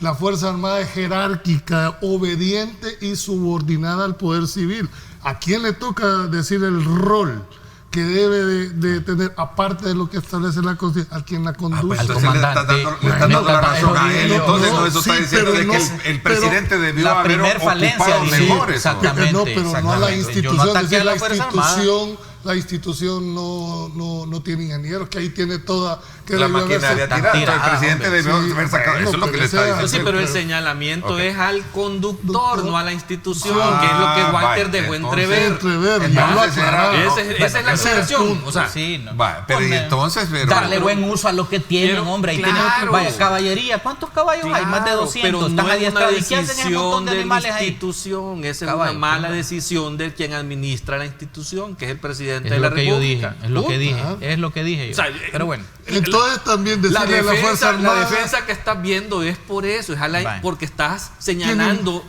La Fuerza Armada es jerárquica, obediente y subordinada al poder civil. ¿A quién le toca decir el rol que debe de tener, aparte de lo que establece la Constitución, a quien la conduce? Al comandante. Le están dando la razón a él. Entonces, eso está diciendo de que el presidente debió haber ocupado mejor eso. Exactamente. Pero no a la institución. Es decir, la institución la institución no tiene ingenieros, que ahí tiene toda... Que la debió haberse- maquinaria tirada. El presidente debió Sí, haber sacado. bueno, Eso es lo que pero le está ese- diciendo. Sí, pero el pero- señalamiento Ok. es al conductor, no a la institución, Ah, que es lo que Walter vaya, dejó entonces- entrever. ya lo Entonces era- aclararon. Esa es la Ese es el aclaración. punto. O sea, Sí, no. Va, pero y Poner- entonces, pero... darle buen uso a lo que tienen, Pero, hombre. Ahí claro. tienen, vaya, caballería. ¿Cuántos caballos hay? Más de claro, 200. pero Están no es una adiestrados. ¿Y qué hacen ese montón decisión de de la animales ahí? institución, esa es Caballo, una mala claro. decisión de quien administra la institución, que es el presidente Es de la lo que yo dije, República. es lo que Punto. dije, Ajá. es lo que dije yo. O sea, Pero bueno, Entonces también La decirle a la Fuerza Armada... defensa que estás viendo es por eso, Vale. porque estás señalando,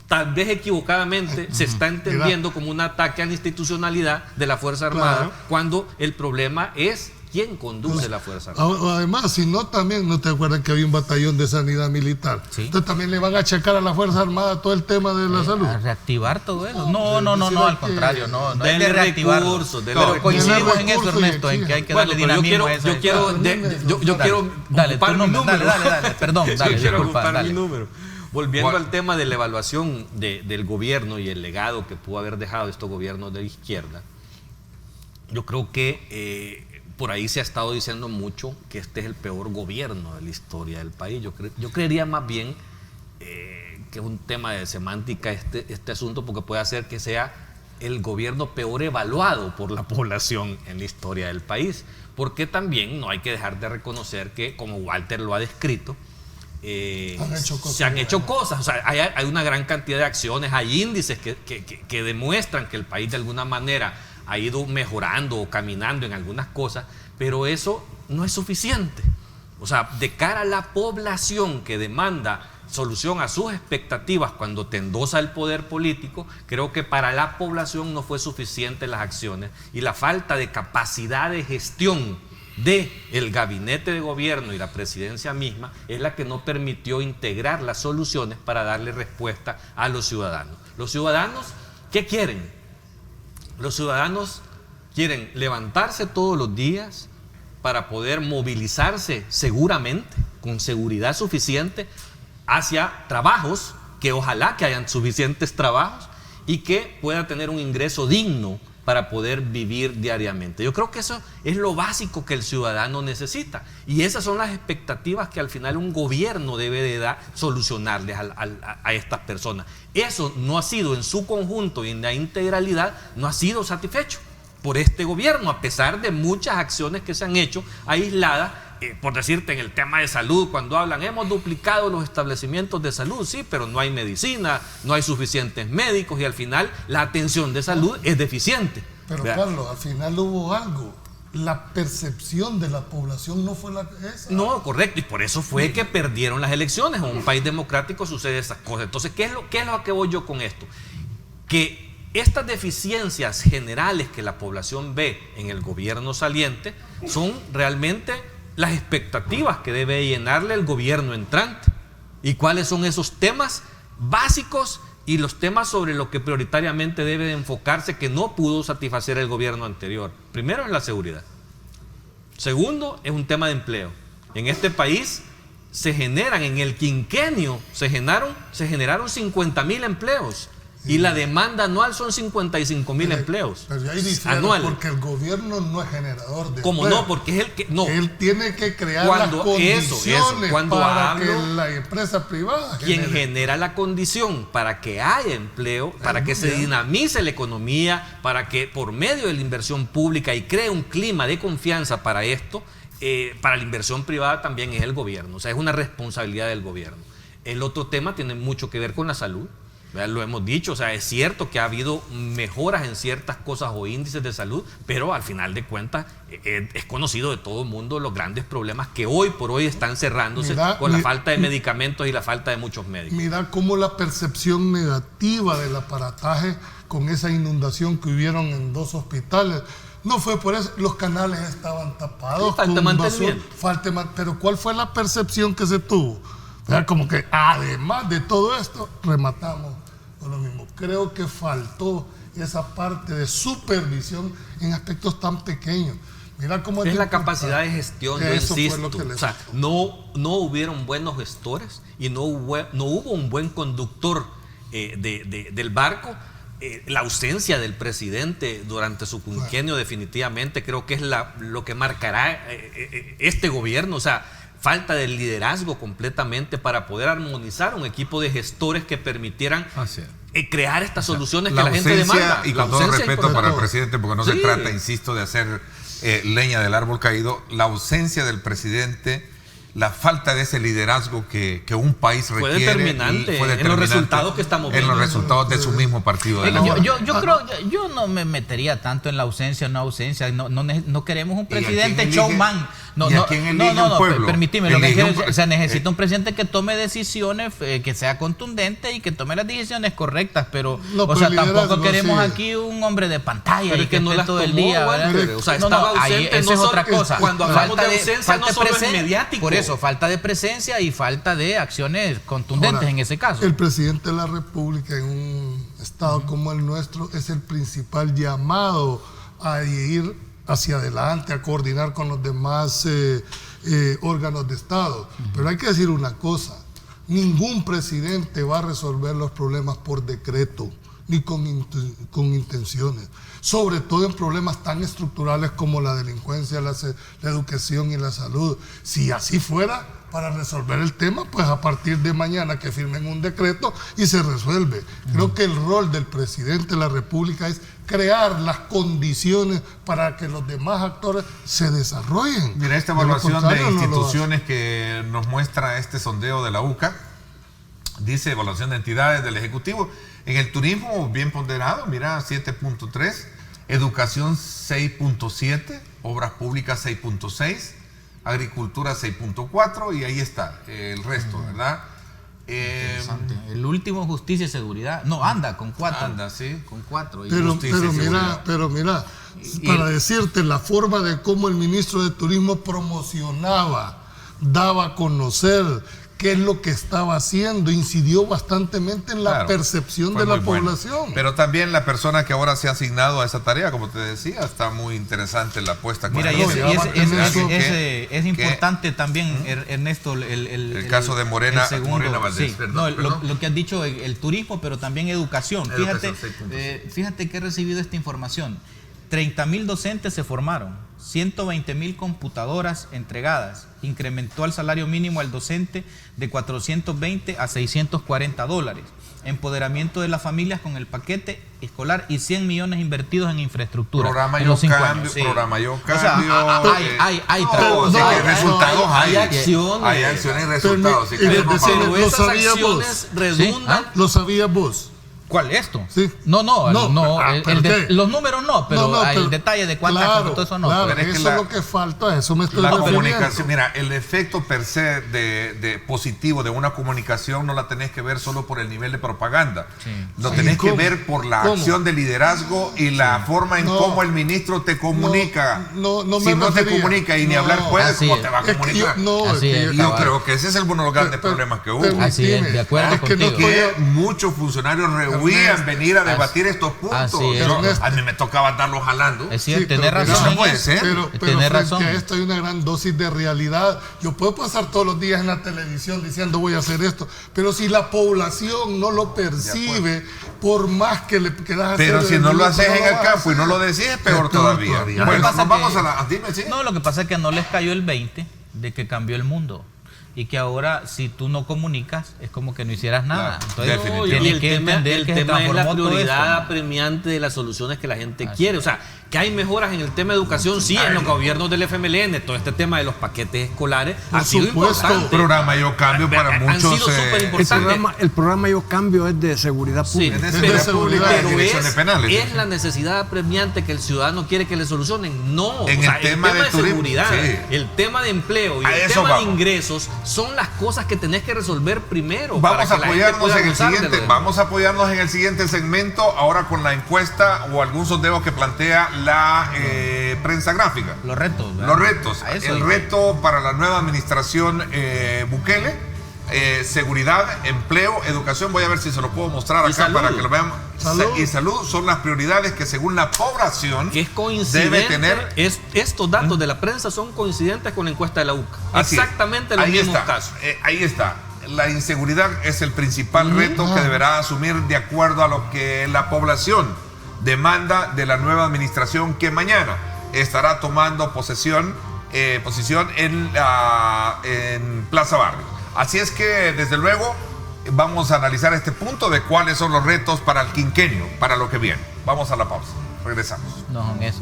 tal vez equivocadamente, se está entendiendo como un ataque a la institucionalidad de la Fuerza Armada, Claro. cuando el problema es quién conduce la Fuerza Armada. Además, si no, también, ¿no te acuerdas que había un batallón de sanidad militar? Sí. Entonces también le van a achacar a la Fuerza Armada todo el tema de la salud. a reactivar todo eso. No, No, decir al que- contrario, no es Denle de reactivar. recursos, denle Pero recursos. coincidimos Denle en eso, recursos y Ernesto, en que hay que Bueno, darle pero yo dinamismo quiero, a esa. yo quiero, yo Dale, quiero dale, ocupar tu mi número, número. dale, perdón, Sí, dale, quiero disculpa, ocupar dale. mi número. Volviendo ¿Cuál? al tema de la evaluación del gobierno y el legado que pudo haber dejado estos gobiernos de izquierda, yo creo que por ahí se ha estado diciendo mucho que este es el peor gobierno de la historia del país. Yo creería más bien que es un tema de semántica este asunto, porque puede hacer que sea el gobierno peor evaluado por la población en la historia del país, porque también no hay que dejar de reconocer que, como Walter lo ha descrito, se han hecho cosas. O sea, hay una gran cantidad de acciones, hay índices que demuestran que el país de alguna manera ha ido mejorando o caminando en algunas cosas, pero eso no es suficiente. O sea, de cara a la población que demanda solución a sus expectativas cuando te endosa el poder político, creo que para la población no fue suficiente las acciones, y la falta de capacidad de gestión del gabinete de gobierno y la presidencia misma es la que no permitió integrar las soluciones para darle respuesta a los ciudadanos. Los ciudadanos, ¿qué quieren? Los ciudadanos quieren levantarse todos los días para poder movilizarse seguramente, con seguridad suficiente, hacia trabajos, que ojalá que hayan suficientes trabajos y que pueda tener un ingreso digno para poder vivir diariamente. Yo creo que eso es lo básico que el ciudadano necesita, y esas son las expectativas que al final un gobierno debe de solucionarles a estas personas. Eso no ha sido en su conjunto y en la integralidad, no ha sido satisfecho por este gobierno, a pesar de muchas acciones que se han hecho aisladas. Por decirte, en el tema de salud, cuando hablan, hemos duplicado los establecimientos de salud, sí, pero no hay medicina, no hay suficientes médicos, y al final la atención de salud es deficiente. Pero ¿verdad? Carlos, al final hubo algo. La percepción de la población no fue esa. No, correcto, y por eso fue que perdieron las elecciones. En un país democrático sucede esas cosas. Entonces, ¿qué es lo que voy yo con esto? Que estas deficiencias generales que la población ve en el gobierno saliente son realmente las expectativas que debe llenarle el gobierno entrante. ¿Y cuáles son esos temas básicos y los temas sobre los que prioritariamente debe de enfocarse, que no pudo satisfacer el gobierno anterior? Primero es la seguridad. Segundo es un tema de empleo. En este país se generan, en el quinquenio, se generaron 50,000 empleos. Y la demanda anual son 55,000 empleos Pero ahí difiere, anuales. porque el gobierno no es generador de ¿Cómo empleo. no? Porque es el que... No, Él tiene que crear Cuando- las condiciones cuando para hablo- que la empresa privada quien genere. genera la condición para que haya empleo, para que se bien. dinamice la economía, para que por medio de la inversión pública y cree un clima de confianza para esto, para la inversión privada también es el gobierno. O sea, es una responsabilidad del gobierno. El otro tema tiene mucho que ver con la salud. ¿Verdad? Lo hemos dicho, o sea, es cierto que ha habido mejoras en ciertas cosas o índices de salud, pero al final de cuentas es conocido de todo el mundo los grandes problemas que hoy por hoy están cerrándose con la falta de medicamentos y la falta de muchos médicos. Mira cómo la percepción negativa del aparataje con esa inundación que hubieron en 2 hospitales. No fue por eso, los canales estaban tapados. Falta con mantenimiento. pero ¿cuál fue la percepción que se tuvo? O sea, como que además de todo esto, rematamos con lo mismo. Creo que faltó esa parte de supervisión en aspectos tan pequeños. Mira cómo es la capacidad de gestión, yo Eso fue insisto. lo que les O sea, faltó. no hubieron buenos gestores y no hubo un buen conductor del barco la ausencia del presidente durante su quinquenio definitivamente creo que es lo que marcará este gobierno, o sea, falta de liderazgo completamente para poder armonizar un equipo de gestores que permitieran crear estas soluciones que la gente demanda. Y con todo respeto para el presidente, porque no se trata, insisto, de hacer leña del árbol caído, la ausencia del presidente, la falta de ese liderazgo que un país requiere. Fue determinante en los resultados que estamos viendo. En los resultados de su mismo partido. Yo no me metería tanto en la ausencia o no ausencia. No queremos un presidente showman. Permíteme. Necesita un presidente que tome decisiones, que sea contundente y que tome las decisiones correctas. Pero tampoco queremos aquí un hombre de pantalla y que esté todo el día. O sea, estaba ausente. Esa es otra cosa. Cuando hablamos de ausencia, no solo es mediático. Por eso, falta de presencia y falta de acciones contundentes en ese caso. El presidente de la República en un estado como el nuestro es el principal llamado a ir hacia adelante, a coordinar con los demás órganos de Estado. Pero hay que decir una cosa, ningún presidente va a resolver los problemas por decreto, ni con intenciones, sobre todo en problemas tan estructurales como la delincuencia, la educación y la salud. Si así fuera, para resolver el tema, pues a partir de mañana que firmen un decreto y se resuelve. Creo que el rol del presidente de la República es crear las condiciones para que los demás actores se desarrollen. Mira, esta evaluación de instituciones que nos muestra este sondeo de la UCA, dice evaluación de entidades del Ejecutivo. En el turismo, bien ponderado, mira, 7.3, educación 6.7, obras públicas 6.6, agricultura 6.4 y ahí está el resto, ¿verdad? Interesante. El último, justicia y seguridad. No, anda con 4. Anda, sí. Con 4. Pero mira, para decirte la forma de cómo el ministro de Turismo promocionaba, daba a conocer qué es lo que estaba haciendo, incidió bastantemente en la percepción de la población. Pero también la persona que ahora se ha asignado a esa tarea, como te decía, está muy interesante la apuesta. Mira, es importante también, Ernesto, el caso de Morena Valdés. Sí, lo que has dicho, el turismo, pero también educación. Fíjate que he recibido esta información. 30,000 docentes se formaron, 120,000 computadoras entregadas, incrementó el salario mínimo al docente de $420 a $640, empoderamiento de las familias con el paquete escolar y 100 millones invertidos en infraestructura. Programa Yo Cambio, programa Yo Cambio. Hay acciones. Hay acciones y resultados. Pero esas acciones redundan. ¿Lo sabías vos? ¿Cuál es esto? Sí. No, los números no, pero el detalle de cuántas cosas, todo eso no. Claro, eso es lo que falta, eso me estoy refiriendo. Comunicación, mira, el efecto per se de positivo de una comunicación no la tenés que ver solo por el nivel de propaganda. Sí. Lo tenés que ver por la acción de liderazgo y la forma en cómo el ministro te comunica. Si no te comunica y ni hablar puedes, ¿cómo te va a comunicar? Yo creo que ese es uno de los grandes problemas que hubo. Así es, de acuerdo contigo. Que muchos funcionarios huían venir a debatir estos puntos. A mí me tocaba andarlos jalando. Es cierto, tenés razón. No puede ser. Pero frente a esto hay una gran dosis de realidad. Yo puedo pasar todos los días en la televisión diciendo voy a hacer esto, pero si la población no lo percibe, por más que le quieras hacer... Pero si no lo haces en el campo y no lo decís, es peor todavía. Bueno, vamos a la... Dime, sí. No, lo que pasa es que no les cayó el 20 de que cambió el mundo. Y que ahora, si tú no comunicas, es como que no hicieras nada. Entonces, tienes que entender que el tema es la prioridad apremiante de las soluciones que la gente quiere. O sea, que hay mejoras en el tema de educación, sí, en los gobiernos del FMLN. Todo este tema de los paquetes escolares ha sido importante. El programa Yo Cambio para muchos. Han sido súper importantes. El programa Yo Cambio es de seguridad pública. Sí, pero es la necesidad apremiante que el ciudadano quiere que le solucionen. No, en el tema de seguridad, el tema de empleo y el tema de ingresos son las cosas que tenés que resolver primero. Vamos a apoyarnos en el siguiente segmento, ahora con la encuesta o algún sondeo que plantea la prensa gráfica. Los retos. El reto para la nueva administración Bukele, seguridad, empleo, educación. Voy a ver si se lo puedo mostrar acá para que lo vean. Y salud son las prioridades que según la población que es coincidente, debe tener. Estos datos de la prensa son coincidentes con la encuesta de la UCA. Exactamente los mismos casos. Ahí está. la inseguridad es el principal reto que deberá asumir de acuerdo a lo que la población demanda de la nueva administración que mañana estará tomando posición en Plaza Barrio. Así es que, desde luego, vamos a analizar este punto de cuáles son los retos para el quinquenio, para lo que viene. Vamos a la pausa. Regresamos. No, en eso.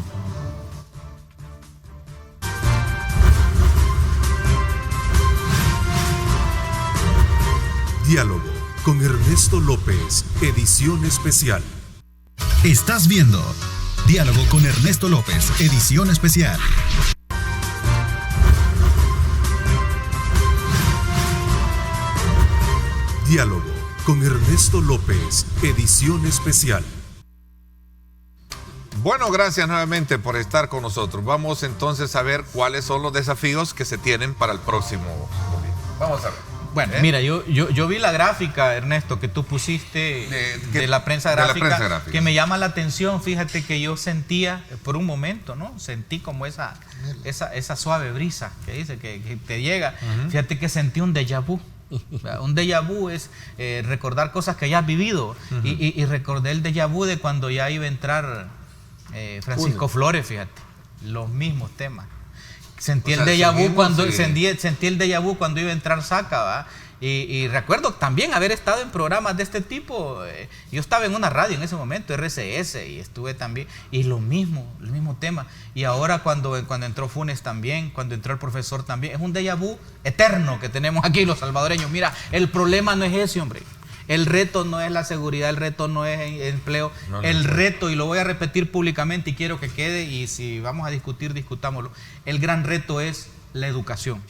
Diálogo con Ernesto López, edición especial. Estás viendo Diálogo con Ernesto López, edición especial. Diálogo con Ernesto López, edición especial. Bueno, gracias nuevamente por estar con nosotros. Vamos entonces a ver cuáles son los desafíos que se tienen para el próximo gobierno. Vamos a ver. Bueno, mira, yo vi la gráfica, Ernesto, que tú pusiste de la prensa gráfica, que me llama la atención. Fíjate que yo sentía, por un momento, ¿no? Sentí como esa suave brisa que dice que te llega. Fíjate que sentí un déjà vu. Un déjà vu es recordar cosas que ya has vivido. Y recordé el déjà vu de cuando ya iba a entrar Francisco Flores, fíjate. Los mismos temas. Sentí el déjà vu cuando iba a entrar Saca, ¿va? Y recuerdo también haber estado en programas de este tipo. Yo estaba en una radio en ese momento, RCS, y estuve también, y el mismo tema. Y ahora cuando entró Funes también, cuando entró el profesor también, es un déjà vu eterno que tenemos aquí los salvadoreños. Mira, el problema no es ese, hombre. El reto no es la seguridad, el reto no es el empleo, el reto, y lo voy a repetir públicamente y quiero que quede, y si vamos a discutir, discutámoslo, el gran reto es la educación.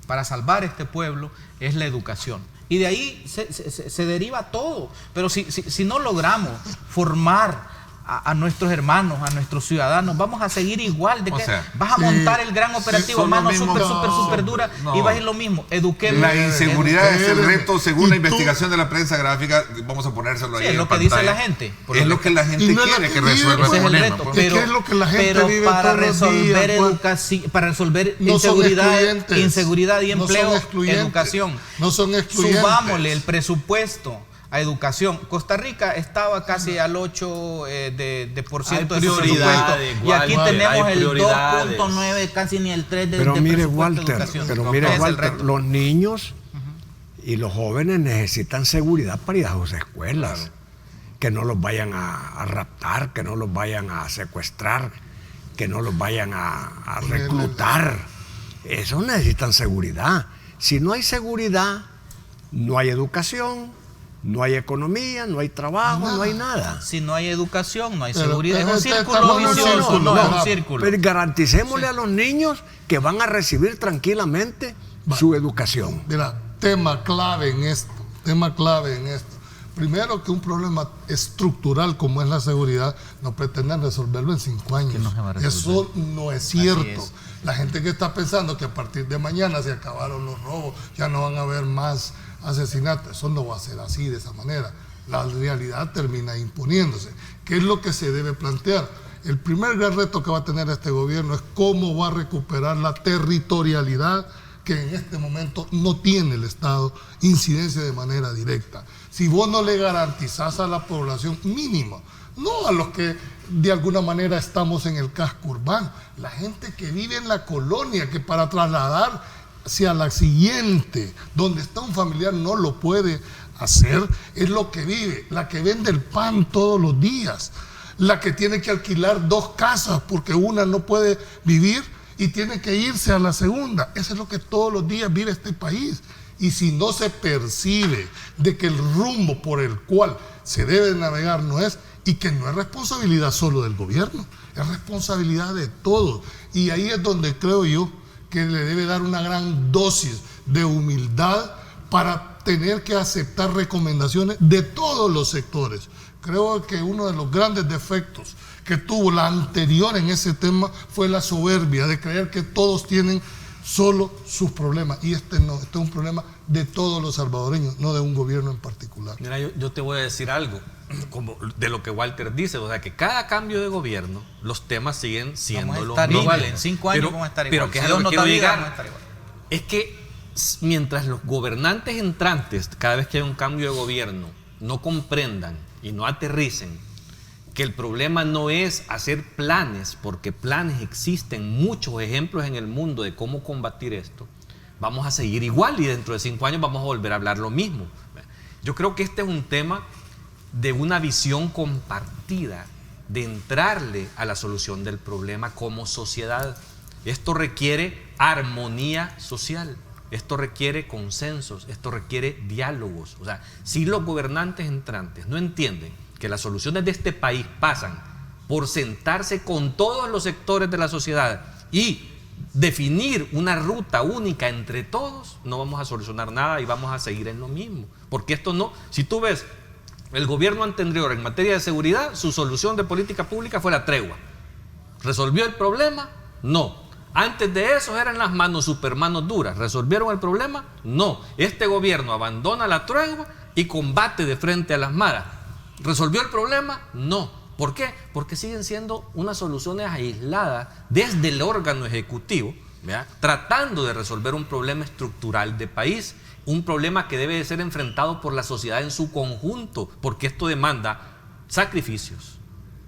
Para salvar este pueblo es la educación. Y de ahí se deriva todo. Pero si no logramos formar a nuestros hermanos, a nuestros ciudadanos, vamos a seguir igual. Vas a montar el gran operativo, mano súper dura, y va a ir lo mismo. Eduquemos. La inseguridad es el reto, según la investigación de la prensa gráfica. Vamos a ponérselo ahí. Es lo que dice la gente. Es lo que la gente quiere que resuelva el problema. Pero es lo que la gente vive para todos los resolver días, educación, para resolver no inseguridad y empleo, educación. No son excluyentes. Subámosle el presupuesto a educación. Costa Rica estaba casi al 8% de su presupuesto. Y aquí tenemos el 2.9, casi ni el 3% de presupuesto de educación. Pero mire, Walter, los niños y los jóvenes necesitan seguridad para ir a sus escuelas. Claro. Que no los vayan a raptar, que no los vayan a secuestrar, que no los vayan a reclutar. Eso necesitan seguridad. Si no hay seguridad, no hay educación, no hay economía, no hay trabajo, no hay nada. Si no hay educación, no hay seguridad. Es un círculo vicioso, no es un círculo. Pero garanticémosle a los niños que van a recibir tranquilamente su educación. Mira, tema clave en esto. Primero, que un problema estructural como es la seguridad no pretenden resolverlo en 5 años. Eso no es cierto. La gente que está pensando que a partir de mañana se acabaron los robos, ya no van a haber más asesinatos, eso no va a ser así, de esa manera. La realidad termina imponiéndose. ¿Qué es lo que se debe plantear? El primer gran reto que va a tener este gobierno es cómo va a recuperar la territorialidad que en este momento no tiene el Estado incidencia de manera directa. Si vos no le garantizás a la población mínima, no a los que de alguna manera estamos en el casco urbano, la gente que vive en la colonia, que para trasladar hacia la siguiente, donde está un familiar, no lo puede hacer, es lo que vive, la que vende el pan todos los días, la que tiene que alquilar 2 casas porque una no puede vivir y tiene que irse a la segunda. Eso es lo que todos los días vive este país. Y si no se percibe de que el rumbo por el cual se debe navegar no es, y que no es responsabilidad solo del gobierno, es responsabilidad de todos. Y ahí es donde creo yo que le debe dar una gran dosis de humildad para tener que aceptar recomendaciones de todos los sectores. Creo que uno de los grandes defectos que tuvo la anterior en ese tema fue la soberbia de creer que todos tienen solo sus problemas. Y este no, este es un problema de todos los salvadoreños, no de un gobierno en particular. Mira, yo te voy a decir algo como de lo que Walter dice, o sea que cada cambio de gobierno los temas siguen siendo los mismos. En 5 años vamos a estar igual. Pero que es lo que quiero llegar, es que mientras los gobernantes entrantes, cada vez que hay un cambio de gobierno, no comprendan y no aterricen que el problema no es hacer planes, porque planes existen, muchos ejemplos en el mundo de cómo combatir esto, vamos a seguir igual y dentro de 5 años vamos a volver a hablar lo mismo. Yo creo que este es un tema de una visión compartida, de entrarle a la solución del problema como sociedad. Esto requiere armonía social, esto requiere consensos, esto requiere diálogos. O sea, si los gobernantes entrantes no entienden que las soluciones de este país pasan por sentarse con todos los sectores de la sociedad y definir una ruta única entre todos, no vamos a solucionar nada y vamos a seguir en lo mismo. Porque esto no, si tú ves el gobierno anterior en materia de seguridad, su solución de política pública fue la tregua. ¿Resolvió el problema? No. Antes de eso eran las manos supermanos duras. ¿Resolvieron el problema? No. Este gobierno abandona la tregua y combate de frente a las maras. ¿Resolvió el problema? No. ¿Por qué? Porque siguen siendo unas soluciones aisladas desde el órgano ejecutivo, ¿verdad?, tratando de resolver un problema estructural de país, un problema que debe de ser enfrentado por la sociedad en su conjunto, porque esto demanda sacrificios,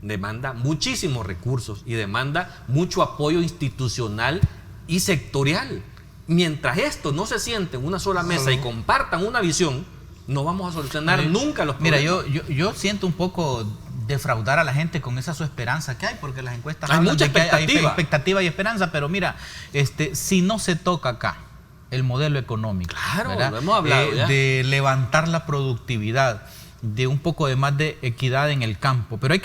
demanda muchísimos recursos y demanda mucho apoyo institucional y sectorial. Mientras esto no se siente en una sola mesa y compartan una visión, no vamos a solucionar nunca los problemas. Mira, yo siento un poco defraudar a la gente con esa su esperanza que hay, porque las encuestas hay hablan mucha de que hay expectativa. expectativa y esperanza, pero mira, si no se toca acá el modelo económico, claro, ¿verdad?, lo hemos hablado ya, de levantar la productividad, de un poco de más de equidad en el campo, pero hay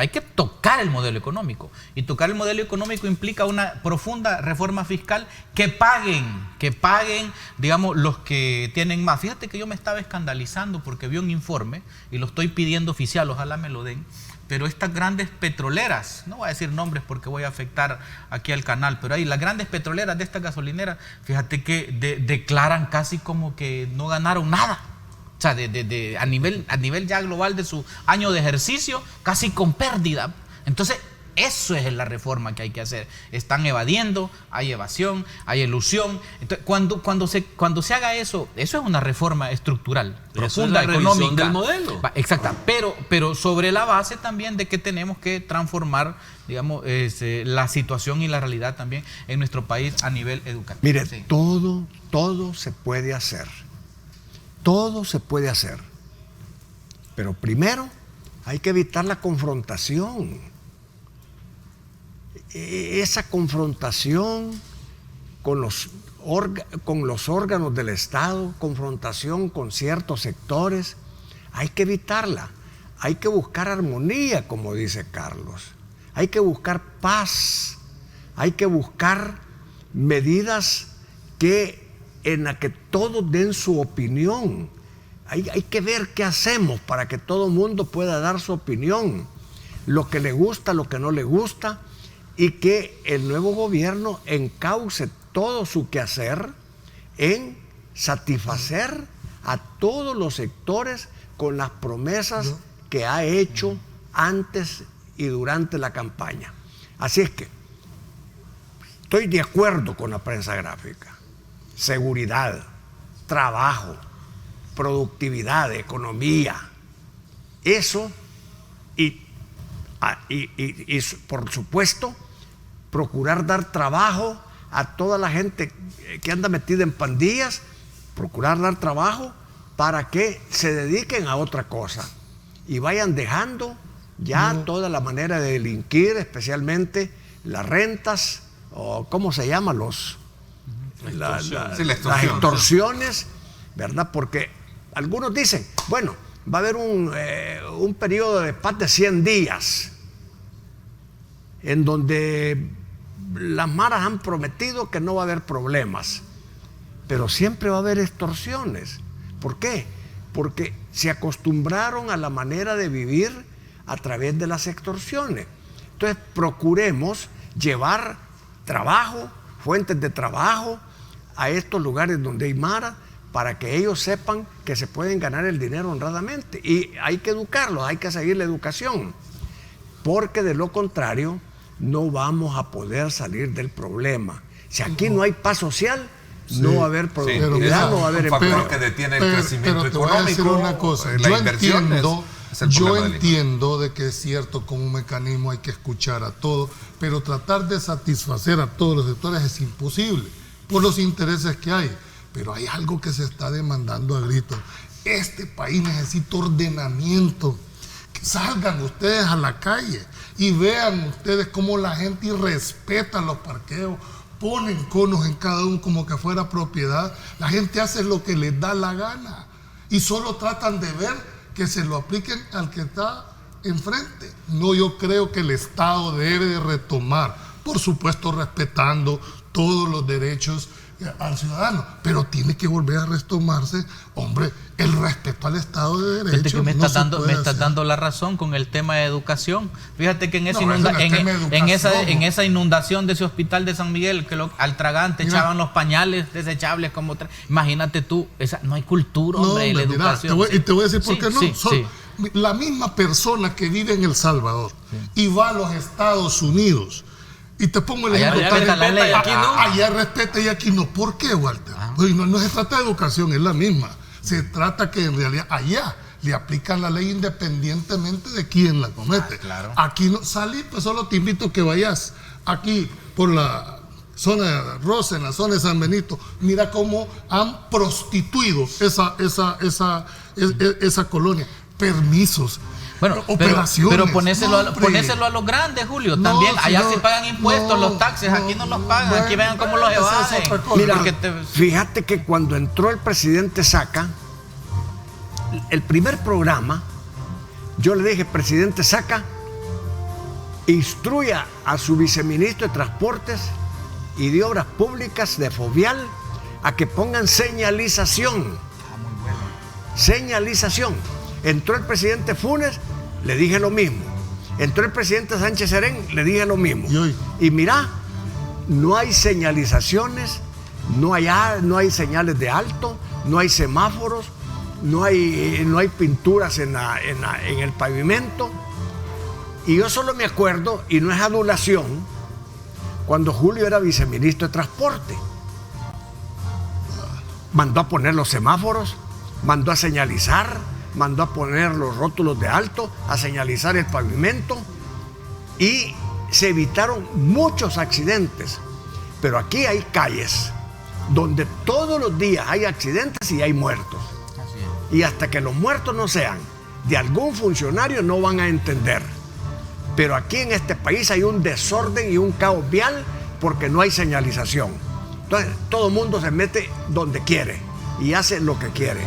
que tocar el modelo económico, y tocar el modelo económico implica una profunda reforma fiscal que paguen, digamos, los que tienen más. Fíjate que yo me estaba escandalizando porque vi un informe y lo estoy pidiendo oficial, ojalá me lo den, pero estas grandes petroleras, no voy a decir nombres porque voy a afectar aquí al canal, pero ahí las grandes petroleras de estas gasolineras, fíjate que declaran casi como que no ganaron nada. O sea, a nivel ya global de su año de ejercicio, casi con pérdida. Entonces, eso es la reforma que hay que hacer. Están evadiendo, hay evasión, hay elusión. Entonces, cuando se haga eso, eso es una reforma estructural, profunda, es la económica. revisión del modelo. Exacta, pero sobre la base también de que tenemos que transformar, digamos, la situación y la realidad también en nuestro país a nivel educativo. Mire, sí, todo se puede hacer. Todo se puede hacer. Pero primero hay que evitar la confrontación. Esa confrontación con los órganos del Estado, confrontación con ciertos sectores, hay que evitarla. Hay que buscar armonía, como dice Carlos. Hay que buscar paz. Hay que buscar medidas en la que todos den su opinión. Hay que ver qué hacemos para que todo el mundo pueda dar su opinión, lo que le gusta, lo que no le gusta, y que el nuevo gobierno encauce todo su quehacer en satisfacer a todos los sectores con las promesas que ha hecho antes y durante la campaña. Así es que estoy de acuerdo con la prensa gráfica. Seguridad, trabajo, productividad, economía, eso y por supuesto procurar dar trabajo a toda la gente que anda metida en pandillas, procurar dar trabajo para que se dediquen a otra cosa y vayan dejando ya toda la manera de delinquir, especialmente las rentas, o ¿cómo se llama? Las extorsiones, ¿verdad? Porque algunos dicen, bueno, va a haber un periodo de paz de 100 días en donde las maras han prometido que no va a haber problemas, pero siempre va a haber extorsiones. ¿Por qué? Porque se acostumbraron a la manera de vivir a través de las extorsiones. Entonces procuremos llevar trabajo, fuentes de trabajo a estos lugares donde hay mara, para que ellos sepan que se pueden ganar el dinero honradamente. Y hay que educarlos, hay que seguir la educación, porque de lo contrario no vamos a poder salir del problema. Si aquí no hay paz social, no va a haber productividad, no va a haber empleo. empleo. Que detiene el crecimiento pero te voy a decir una cosa. Yo entiendo de que es cierto, como un mecanismo hay que escuchar a todos, pero tratar de satisfacer a todos los sectores es imposible por los intereses que hay. Pero hay algo que se está demandando a gritos. Este país necesita ordenamiento. Que salgan ustedes a la calle y vean ustedes cómo la gente respeta los parqueos, ponen conos en cada uno como que fuera propiedad. La gente hace lo que les da la gana y solo tratan de ver que se lo apliquen al que está enfrente. No, yo creo que el Estado debe de retomar, por supuesto respetando todos los derechos al ciudadano, pero tiene que volver a retomarse, hombre, el respeto al Estado de Derecho. Fíjate que me estás dando la razón con el tema de educación. Fíjate que en esa inundación de ese hospital de San Miguel, que al tragante echaban los pañales desechables como imagínate tú, no hay cultura, hombre, en la educación. Y te voy a decir por qué no. La misma persona que vive en El Salvador y va a los Estados Unidos. Y te pongo el ejemplo. Allá respeta y aquí no. ¿Por qué, Walter? Pues no se trata de educación, es la misma. Se trata que en realidad allá le aplican la ley independientemente de quién la comete. Claro. Aquí no salí, pues solo te invito a que vayas aquí por la zona de Rosa, en la zona de San Benito. Mira cómo han prostituido esa colonia. Permisos. Bueno, operaciones. Pero ponéselo a los grandes, Julio. También allá sí pagan impuestos, los taxes, aquí no los pagan, aquí vean cómo los evaden. Mira, fíjate que cuando entró el presidente Saca, el primer programa, yo le dije, presidente Saca, instruya a su viceministro de Transportes y de Obras Públicas de Fovial a que pongan señalización. Muy bueno. Señalización. Entró el presidente Funes, le dije lo mismo. Entró el presidente Sánchez Serén, le dije lo mismo. Y mira, no hay señalizaciones, no hay señales de alto, no hay semáforos, no hay pinturas en el pavimento. Y yo solo me acuerdo, y no es adulación, cuando Julio era viceministro de Transporte. Mandó a poner los semáforos, mandó a señalizar, mandó a poner los rótulos de alto, a señalizar el pavimento y se evitaron muchos accidentes. Pero aquí hay calles donde todos los días hay accidentes y hay muertos. Y hasta que los muertos no sean de algún funcionario no van a entender. Pero aquí en este país hay un desorden y un caos vial porque no hay señalización. Entonces todo el mundo se mete donde quiere y hace lo que quiere.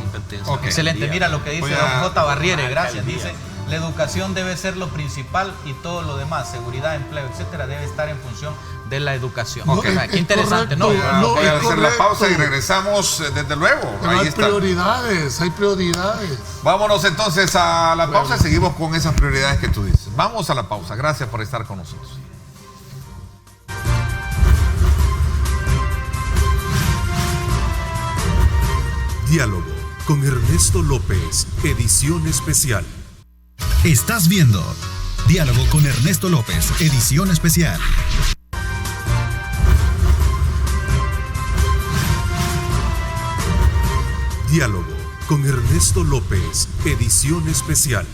Excelente, mira lo que dice don J. Barriere, gracias. Dice, la educación debe ser lo principal y todo lo demás, seguridad, empleo, etcétera, debe estar en función de la educación. Qué interesante, ¿no? Voy a hacer la pausa y regresamos desde luego. Hay prioridades. Vámonos entonces a la pausa y seguimos con esas prioridades que tú dices. Vamos a la pausa. Gracias por estar con nosotros. Diálogo con Ernesto López, edición especial. Estás viendo Diálogo con Ernesto López, edición especial. Diálogo con Ernesto López, edición especial.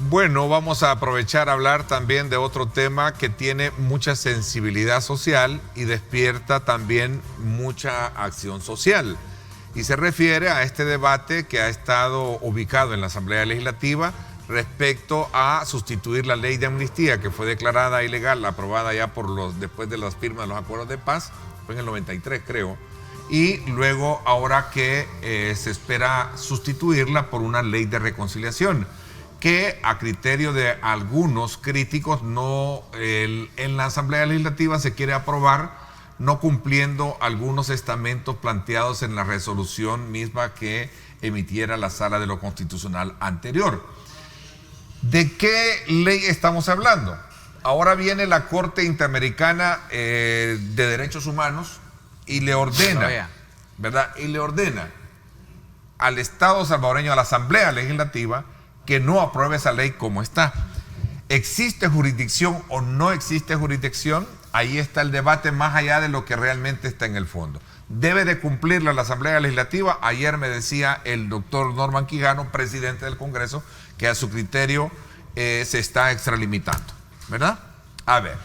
Bueno, vamos a aprovechar a hablar también de otro tema que tiene mucha sensibilidad social y despierta también mucha acción social. Y se refiere a este debate que ha estado ubicado en la Asamblea Legislativa respecto a sustituir la ley de amnistía que fue declarada ilegal, aprobada ya después de las firmas de los acuerdos de paz, fue en el 93 creo, y luego ahora que se espera sustituirla por una ley de reconciliación que a criterio de algunos críticos en la Asamblea Legislativa se quiere aprobar no cumpliendo algunos estamentos planteados en la resolución misma que emitiera la Sala de lo Constitucional anterior. ¿De qué ley estamos hablando? Ahora viene la Corte Interamericana de Derechos Humanos y le ordena, ¿verdad? Y le ordena al Estado salvadoreño, a la Asamblea Legislativa, que no apruebe esa ley como está. ¿Existe jurisdicción o no existe jurisdicción? ahí está el debate más allá de lo que realmente está en el fondo. ¿Debe de cumplirla la Asamblea Legislativa? Ayer me decía el doctor Norman Quijano, presidente del Congreso, que a su criterio se está extralimitando, ¿verdad? A ver,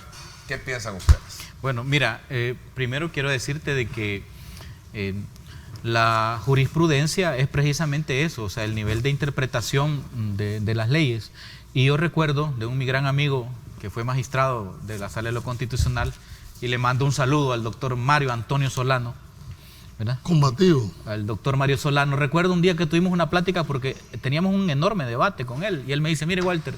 ¿qué piensan ustedes? Bueno, mira, primero quiero decirte de que la jurisprudencia es precisamente eso, o sea, el nivel de interpretación de las leyes. Y yo recuerdo de mi gran amigo que fue magistrado de la Sala de lo Constitucional, y le mando un saludo al doctor Mario Antonio Solano, ¿verdad? Combativo. Al doctor Mario Solano. Recuerdo un día que tuvimos una plática porque teníamos un enorme debate con él, y él me dice, mire Walter,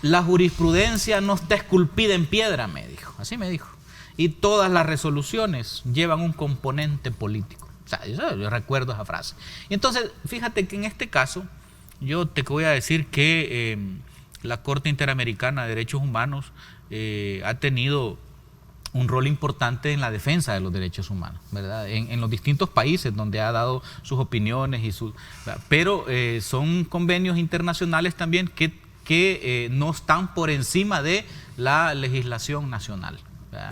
la jurisprudencia no está esculpida en piedra, me dijo, así me dijo, y todas las resoluciones llevan un componente político. O sea, yo recuerdo esa frase. Y entonces, fíjate que en este caso, yo te voy a decir que la Corte Interamericana de Derechos Humanos ha tenido un rol importante en la defensa de los derechos humanos, ¿verdad? En los distintos países donde ha dado sus opiniones pero son convenios internacionales también que no están por encima de la legislación nacional.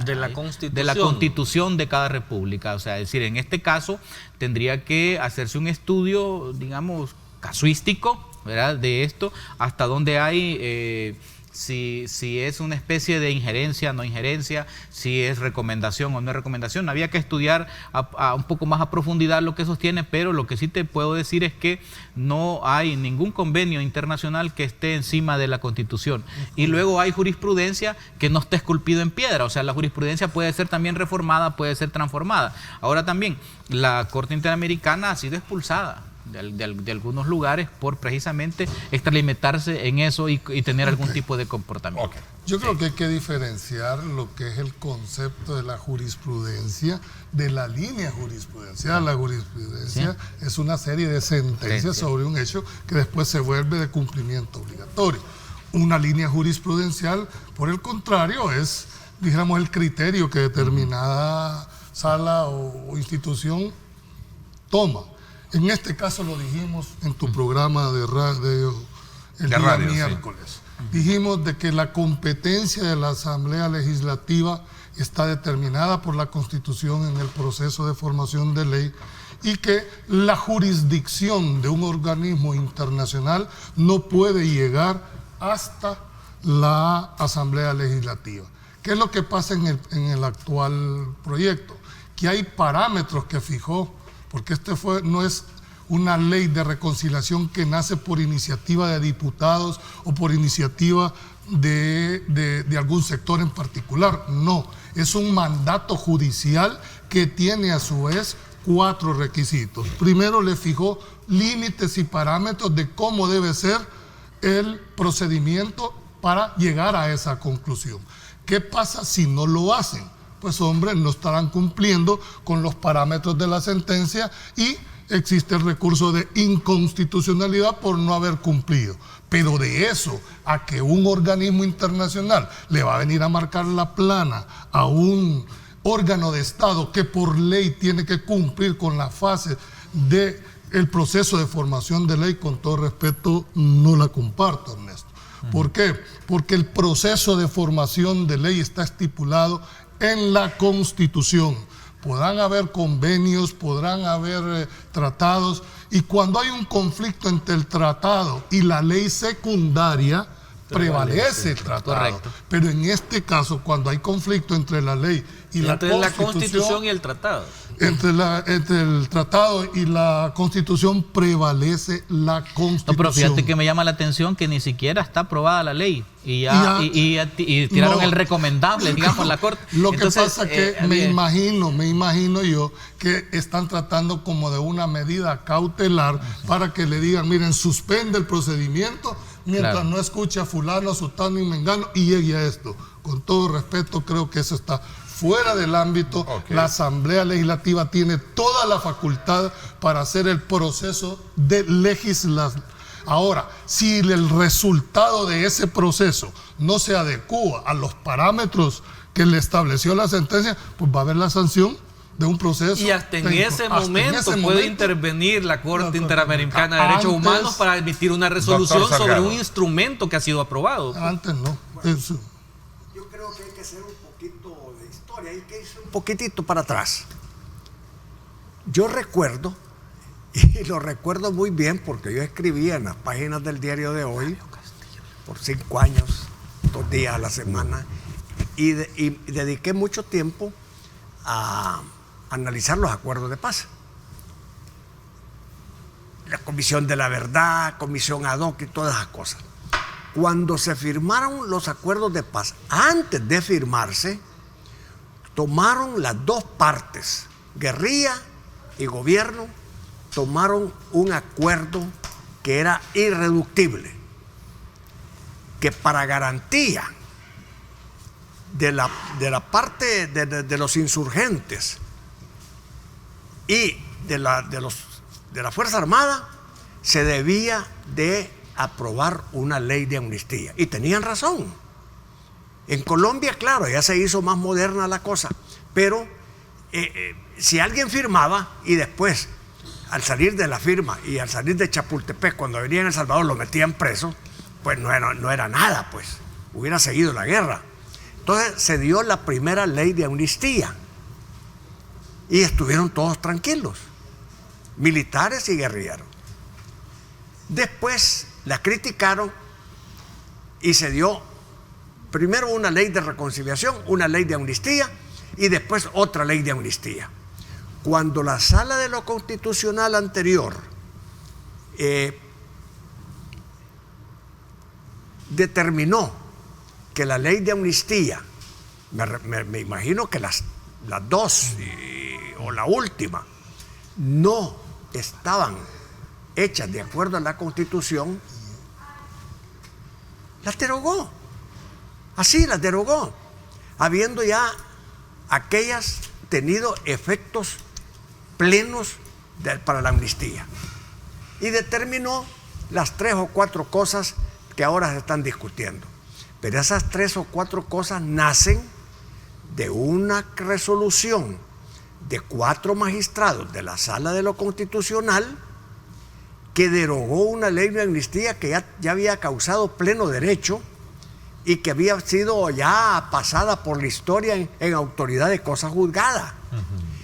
De la Constitución. De la Constitución de cada república. O sea, es decir, en este caso tendría que hacerse un estudio, digamos, casuístico, ¿verdad? De esto, hasta dónde hay, si es una especie de injerencia, no injerencia, si es recomendación o no es recomendación. Había que estudiar a un poco más a profundidad lo que sostiene, pero lo que sí te puedo decir es que no hay ningún convenio internacional que esté encima de la Constitución. Y luego hay jurisprudencia que no está esculpido en piedra, o sea, la jurisprudencia puede ser también reformada, puede ser transformada. Ahora también, la Corte Interamericana ha sido expulsada de algunos lugares por precisamente extralimitarse en eso y tener algún tipo de comportamiento. Yo creo que hay que diferenciar lo que es el concepto de la jurisprudencia de la línea jurisprudencial. La jurisprudencia es una serie de sentencias sobre un hecho que después se vuelve de cumplimiento obligatorio. Una línea jurisprudencial, por el contrario, es, dijéramos, el criterio que determinada sala o institución toma. En este caso lo dijimos en tu programa de radio el día miércoles. Sí. Dijimos de que la competencia de la Asamblea Legislativa está determinada por la Constitución en el proceso de formación de ley y que la jurisdicción de un organismo internacional no puede llegar hasta la Asamblea Legislativa. ¿Qué es lo que pasa en el actual proyecto? Que hay parámetros que fijó, porque no es una ley de reconciliación que nace por iniciativa de diputados o por iniciativa de algún sector en particular. No, es un mandato judicial que tiene a su vez 4 requisitos. Primero, le fijó límites y parámetros de cómo debe ser el procedimiento para llegar a esa conclusión. ¿Qué pasa si no lo hacen? Pues hombre, no estarán cumpliendo con los parámetros de la sentencia y existe el recurso de inconstitucionalidad por no haber cumplido. Pero de eso a que un organismo internacional le va a venir a marcar la plana a un órgano de Estado que por ley tiene que cumplir con la fase del proceso de formación de ley, con todo respeto, no la comparto, Ernesto. ¿Por qué? Porque el proceso de formación de ley está estipulado en la Constitución. Podrán haber convenios, podrán haber tratados, y cuando hay un conflicto entre el tratado y la ley secundaria, prevalece el tratado. Correcto. Pero en este caso, cuando hay conflicto entre la ley y la Constitución y el tratado. Entre el tratado y la Constitución prevalece la Constitución. No, pero fíjate que me llama la atención que ni siquiera está aprobada la ley y tiraron el recomendable, digamos, la Corte. Lo que pasa es que me imagino yo que están tratando como de una medida cautelar para que le digan, miren, suspende el procedimiento mientras no escuche a fulano, sutano y mengano y llegue a esto. Con todo respeto, creo que eso está fuera del ámbito. La Asamblea Legislativa tiene toda la facultad para hacer el proceso de legislación. Ahora, si el resultado de ese proceso no se adecúa a los parámetros que le estableció la sentencia, pues va a haber la sanción de un proceso. Y hasta en ese momento puede intervenir la Corte Interamericana de Derechos Humanos para emitir una resolución sobre un instrumento que ha sido aprobado. Antes no. Yo creo que hay que ser un poquito hay que irse un poquitito para atrás. Yo recuerdo, y lo recuerdo muy bien porque yo escribía en las páginas del Diario de Hoy por 5 años, 2 días a la semana, y dediqué mucho tiempo a analizar los acuerdos de paz. La Comisión de la Verdad, Comisión ad hoc y todas esas cosas. Cuando se firmaron los acuerdos de paz, antes de firmarse, tomaron las dos partes, guerrilla y gobierno, tomaron un acuerdo que era irreductible, que para garantía de la parte de los insurgentes y de la Fuerza Armada se debía de aprobar una ley de amnistía. Y tenían razón. En Colombia, claro, ya se hizo más moderna la cosa, pero si alguien firmaba y después, al salir de la firma y al salir de Chapultepec, cuando venía en El Salvador lo metían preso, pues no era nada, pues hubiera seguido la guerra. Entonces se dio la primera ley de amnistía y estuvieron todos tranquilos, militares y guerrilleros. Después la criticaron y se dio primero una ley de reconciliación, una ley de amnistía y después otra ley de amnistía. Cuando la Sala de lo Constitucional anterior determinó que la ley de amnistía, me imagino que las dos o la última, no estaban hechas de acuerdo a la Constitución, las derogó. Así las derogó, habiendo ya aquellas tenido efectos plenos para la amnistía. Y determinó las 3 o 4 cosas que ahora se están discutiendo. Pero esas 3 o 4 cosas nacen de una resolución de 4 magistrados de la Sala de lo Constitucional que derogó una ley de amnistía que ya había causado pleno derecho y que había sido ya pasada por la historia en autoridad de cosa juzgada.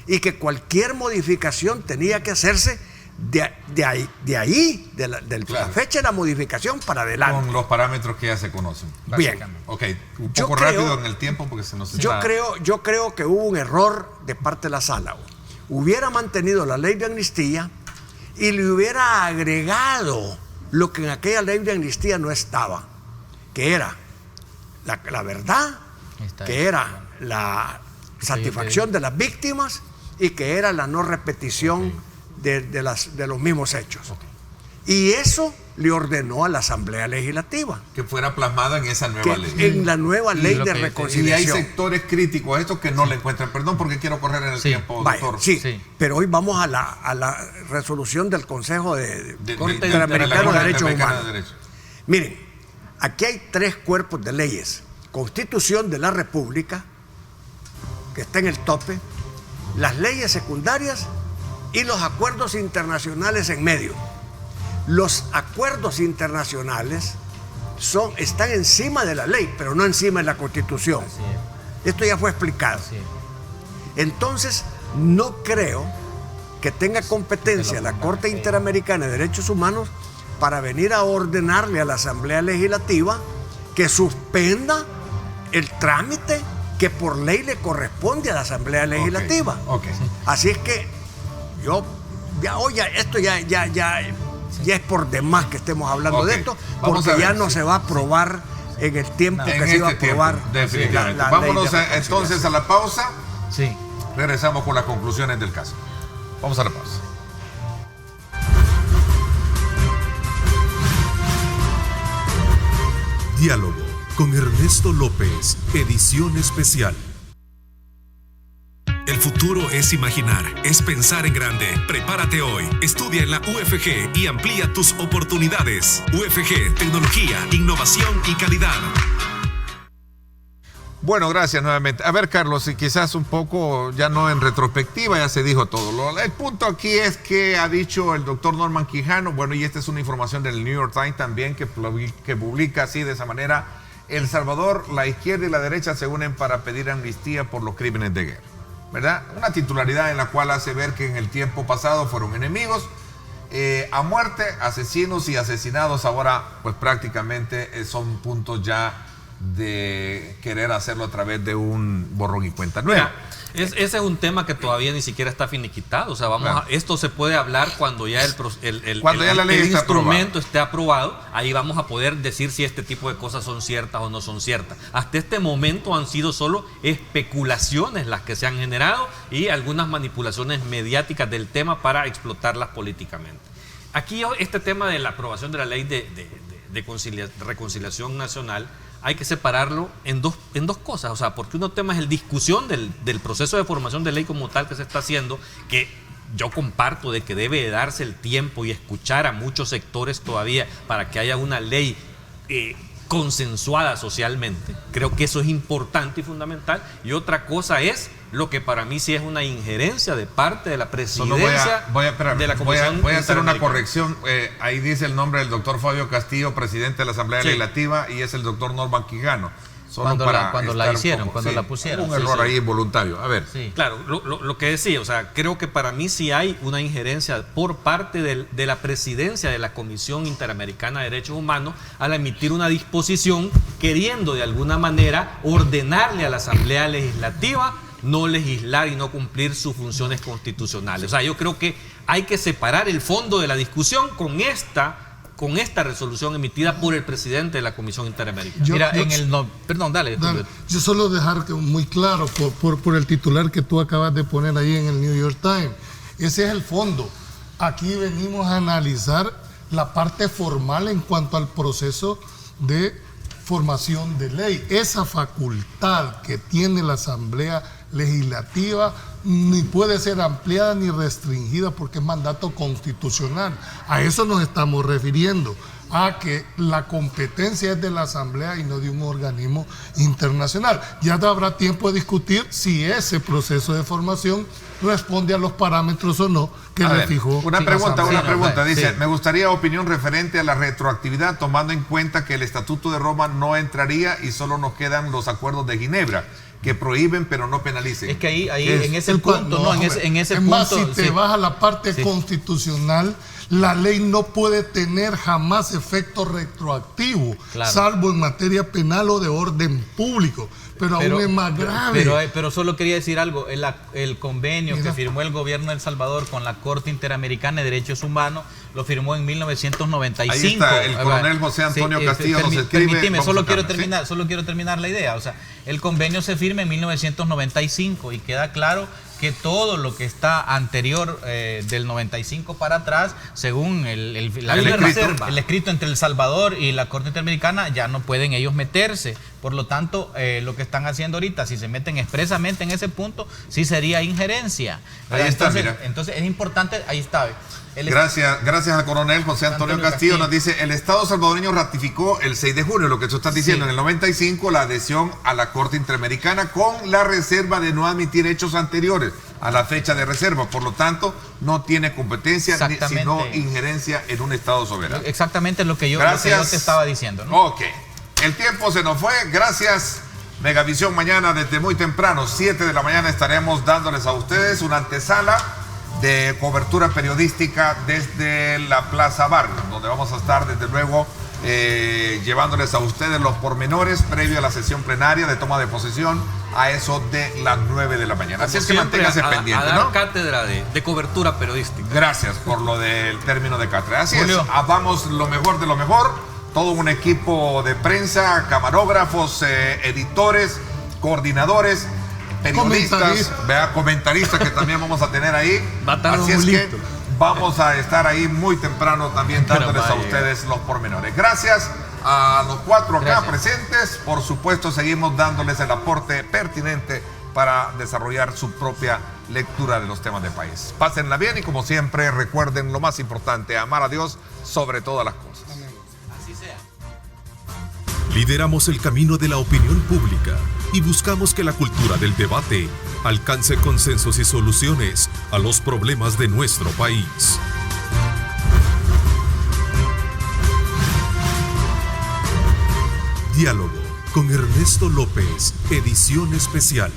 Y que cualquier modificación tenía que hacerse de la fecha de la modificación para adelante. Con los parámetros que ya se conocen. Bien. Ok, un poco rápido en el tiempo porque se nos está... Yo creo que hubo un error de parte de la Sala. Hubiera mantenido la ley de amnistía y le hubiera agregado lo que en aquella ley de amnistía no estaba, que era la verdad, que era la satisfacción de las víctimas y que era la no repetición de los mismos hechos. Y eso le ordenó a la Asamblea Legislativa que fuera plasmada en esa nueva ley. En la nueva ley de reconciliación. Y hay sectores críticos a estos que no le encuentran. Perdón porque quiero correr en el tiempo, doctor. Sí, pero hoy vamos a la resolución del Consejo de Interamericano de Derechos Humanos. Miren, aquí hay 3 cuerpos de leyes. Constitución de la República, que está en el tope, las leyes secundarias y los acuerdos internacionales en medio. Los acuerdos internacionales están encima de la ley, pero no encima de la Constitución. Esto ya fue explicado. Entonces, no creo que tenga competencia la Corte Interamericana de Derechos Humanos para venir a ordenarle a la Asamblea Legislativa que suspenda el trámite que por ley le corresponde a la Asamblea Legislativa. Así es que esto ya es por demás que estemos hablando de esto, porque ya no se va a aprobar en el tiempo que se iba a aprobar. Definitivamente. Vámonos entonces a la pausa. Sí. Regresamos con las conclusiones del caso. Vamos a la pausa. Diálogo con Ernesto López, edición especial. El futuro es imaginar, es pensar en grande. Prepárate hoy, estudia en la UFG y amplía tus oportunidades. UFG, tecnología, innovación y calidad. Bueno, gracias nuevamente. A ver, Carlos, y quizás un poco, ya no en retrospectiva, ya se dijo todo. El punto aquí es que ha dicho el doctor Norman Quijano, bueno, y esta es una información del New York Times también, que publica así de esa manera El Salvador, la izquierda y la derecha se unen para pedir amnistía por los crímenes de guerra, ¿verdad? Una titularidad en la cual hace ver que en el tiempo pasado fueron enemigos a muerte, asesinos y asesinados. Ahora pues prácticamente son puntos ya de querer hacerlo a través de un borrón y cuenta nueva. Ese es un tema que todavía ni siquiera está finiquitado. O sea, esto se puede hablar cuando ya la ley el instrumento esté aprobado. Ahí vamos a poder decir si este tipo de cosas son ciertas o no son ciertas. Hasta este momento han sido solo especulaciones las que se han generado y algunas manipulaciones mediáticas del tema para explotarlas políticamente. Aquí este tema de la aprobación de la ley de reconciliación nacional, hay que separarlo en dos cosas. O sea, porque uno tema es el discusión del proceso de formación de ley como tal que se está haciendo, que yo comparto de que debe de darse el tiempo y escuchar a muchos sectores todavía para que haya una ley consensuada socialmente. Creo que eso es importante y fundamental. Y otra cosa es lo que para mí sí es una injerencia de parte de la presidencia de la Comisión. Voy a hacer una corrección. Ahí dice el nombre del doctor Fabio Castillo, presidente de la Asamblea Legislativa, y es el doctor Norman Quijano. Cuando la hicieron, cuando la pusieron. Un error ahí involuntario. A ver. Sí. Claro, lo que decía, o sea, creo que para mí sí hay una injerencia por parte de la presidencia de la Comisión Interamericana de Derechos Humanos al emitir una disposición queriendo de alguna manera ordenarle a la Asamblea Legislativa no legislar y no cumplir sus funciones constitucionales. O sea, yo creo que hay que separar el fondo de la discusión con esta resolución emitida por el presidente de la Comisión Interamericana. Perdón, dale. Yo solo dejar muy claro por el titular que tú acabas de poner ahí en el New York Times. Ese es el fondo. Aquí venimos a analizar la parte formal en cuanto al proceso de formación de ley. Esa facultad que tiene la Asamblea Legislativa ni puede ser ampliada ni restringida porque es mandato constitucional. A eso nos estamos refiriendo, a que la competencia es de la Asamblea y no de un organismo internacional. Ya habrá tiempo de discutir si ese proceso de formación responde a los parámetros o no que le fijó. Una pregunta. Dice, sí. me gustaría opinión referente a la retroactividad, tomando en cuenta que el Estatuto de Roma no entraría y solo nos quedan los acuerdos de Ginebra, que prohíben pero no penalicen. Es que ahí en ese punto, en ese punto. Más, si te vas a la parte constitucional, la ley no puede tener jamás efecto retroactivo, salvo en materia penal o de orden público. Pero aún es más grave. Pero solo quería decir algo. El convenio que firmó el gobierno de El Salvador con la Corte Interamericana de Derechos Humanos lo firmó en 1995. Ahí está, el coronel José Antonio Castillo nos escribe. Permíteme, solo quiero terminar la idea. O sea, el convenio se firma en 1995 y queda claro que todo lo que está anterior del 95 para atrás, según el escrito entre El Salvador y la Corte Interamericana, ya no pueden ellos meterse. Por lo tanto, lo que están haciendo ahorita, si se meten expresamente en ese punto, sí sería injerencia. Ahí está, mira. Entonces es importante, ahí está. Gracias al coronel José Antonio Castillo. Nos dice, el Estado salvadoreño ratificó el 6 de junio, lo que tú estás diciendo, en el 95, la adhesión a la Corte Interamericana con la reserva de no admitir hechos anteriores a la fecha de reserva. Por lo tanto, no tiene competencia sino injerencia en un Estado soberano. Exactamente lo que yo te estaba diciendo, ¿no? Ok. El tiempo se nos fue. Gracias, Megavisión. Mañana desde muy temprano, 7 de la mañana, estaremos dándoles a ustedes una antesala de cobertura periodística desde la Plaza Barrio, donde vamos a estar desde luego llevándoles a ustedes los pormenores previo a la sesión plenaria de toma de posesión a eso de las 9 de la mañana. Así es que manténgase pendiente, a dar cátedra de cobertura periodística. Gracias por lo del término de cátedra. Así Julio. Es, vamos lo mejor de lo mejor, todo un equipo de prensa, camarógrafos, editores, coordinadores, periodistas, comentaristas que también vamos a tener ahí. Así es que vamos a estar ahí muy temprano también dándoles a ustedes los pormenores. Gracias a los 4 acá presentes. Por supuesto, seguimos dándoles el aporte pertinente para desarrollar su propia lectura de los temas de país. Pásenla bien y como siempre recuerden lo más importante, amar a Dios sobre todas las cosas. Así sea. Lideramos el camino de la opinión pública y buscamos que la cultura del debate alcance consensos y soluciones a los problemas de nuestro país. Diálogo con Ernesto López, edición especial.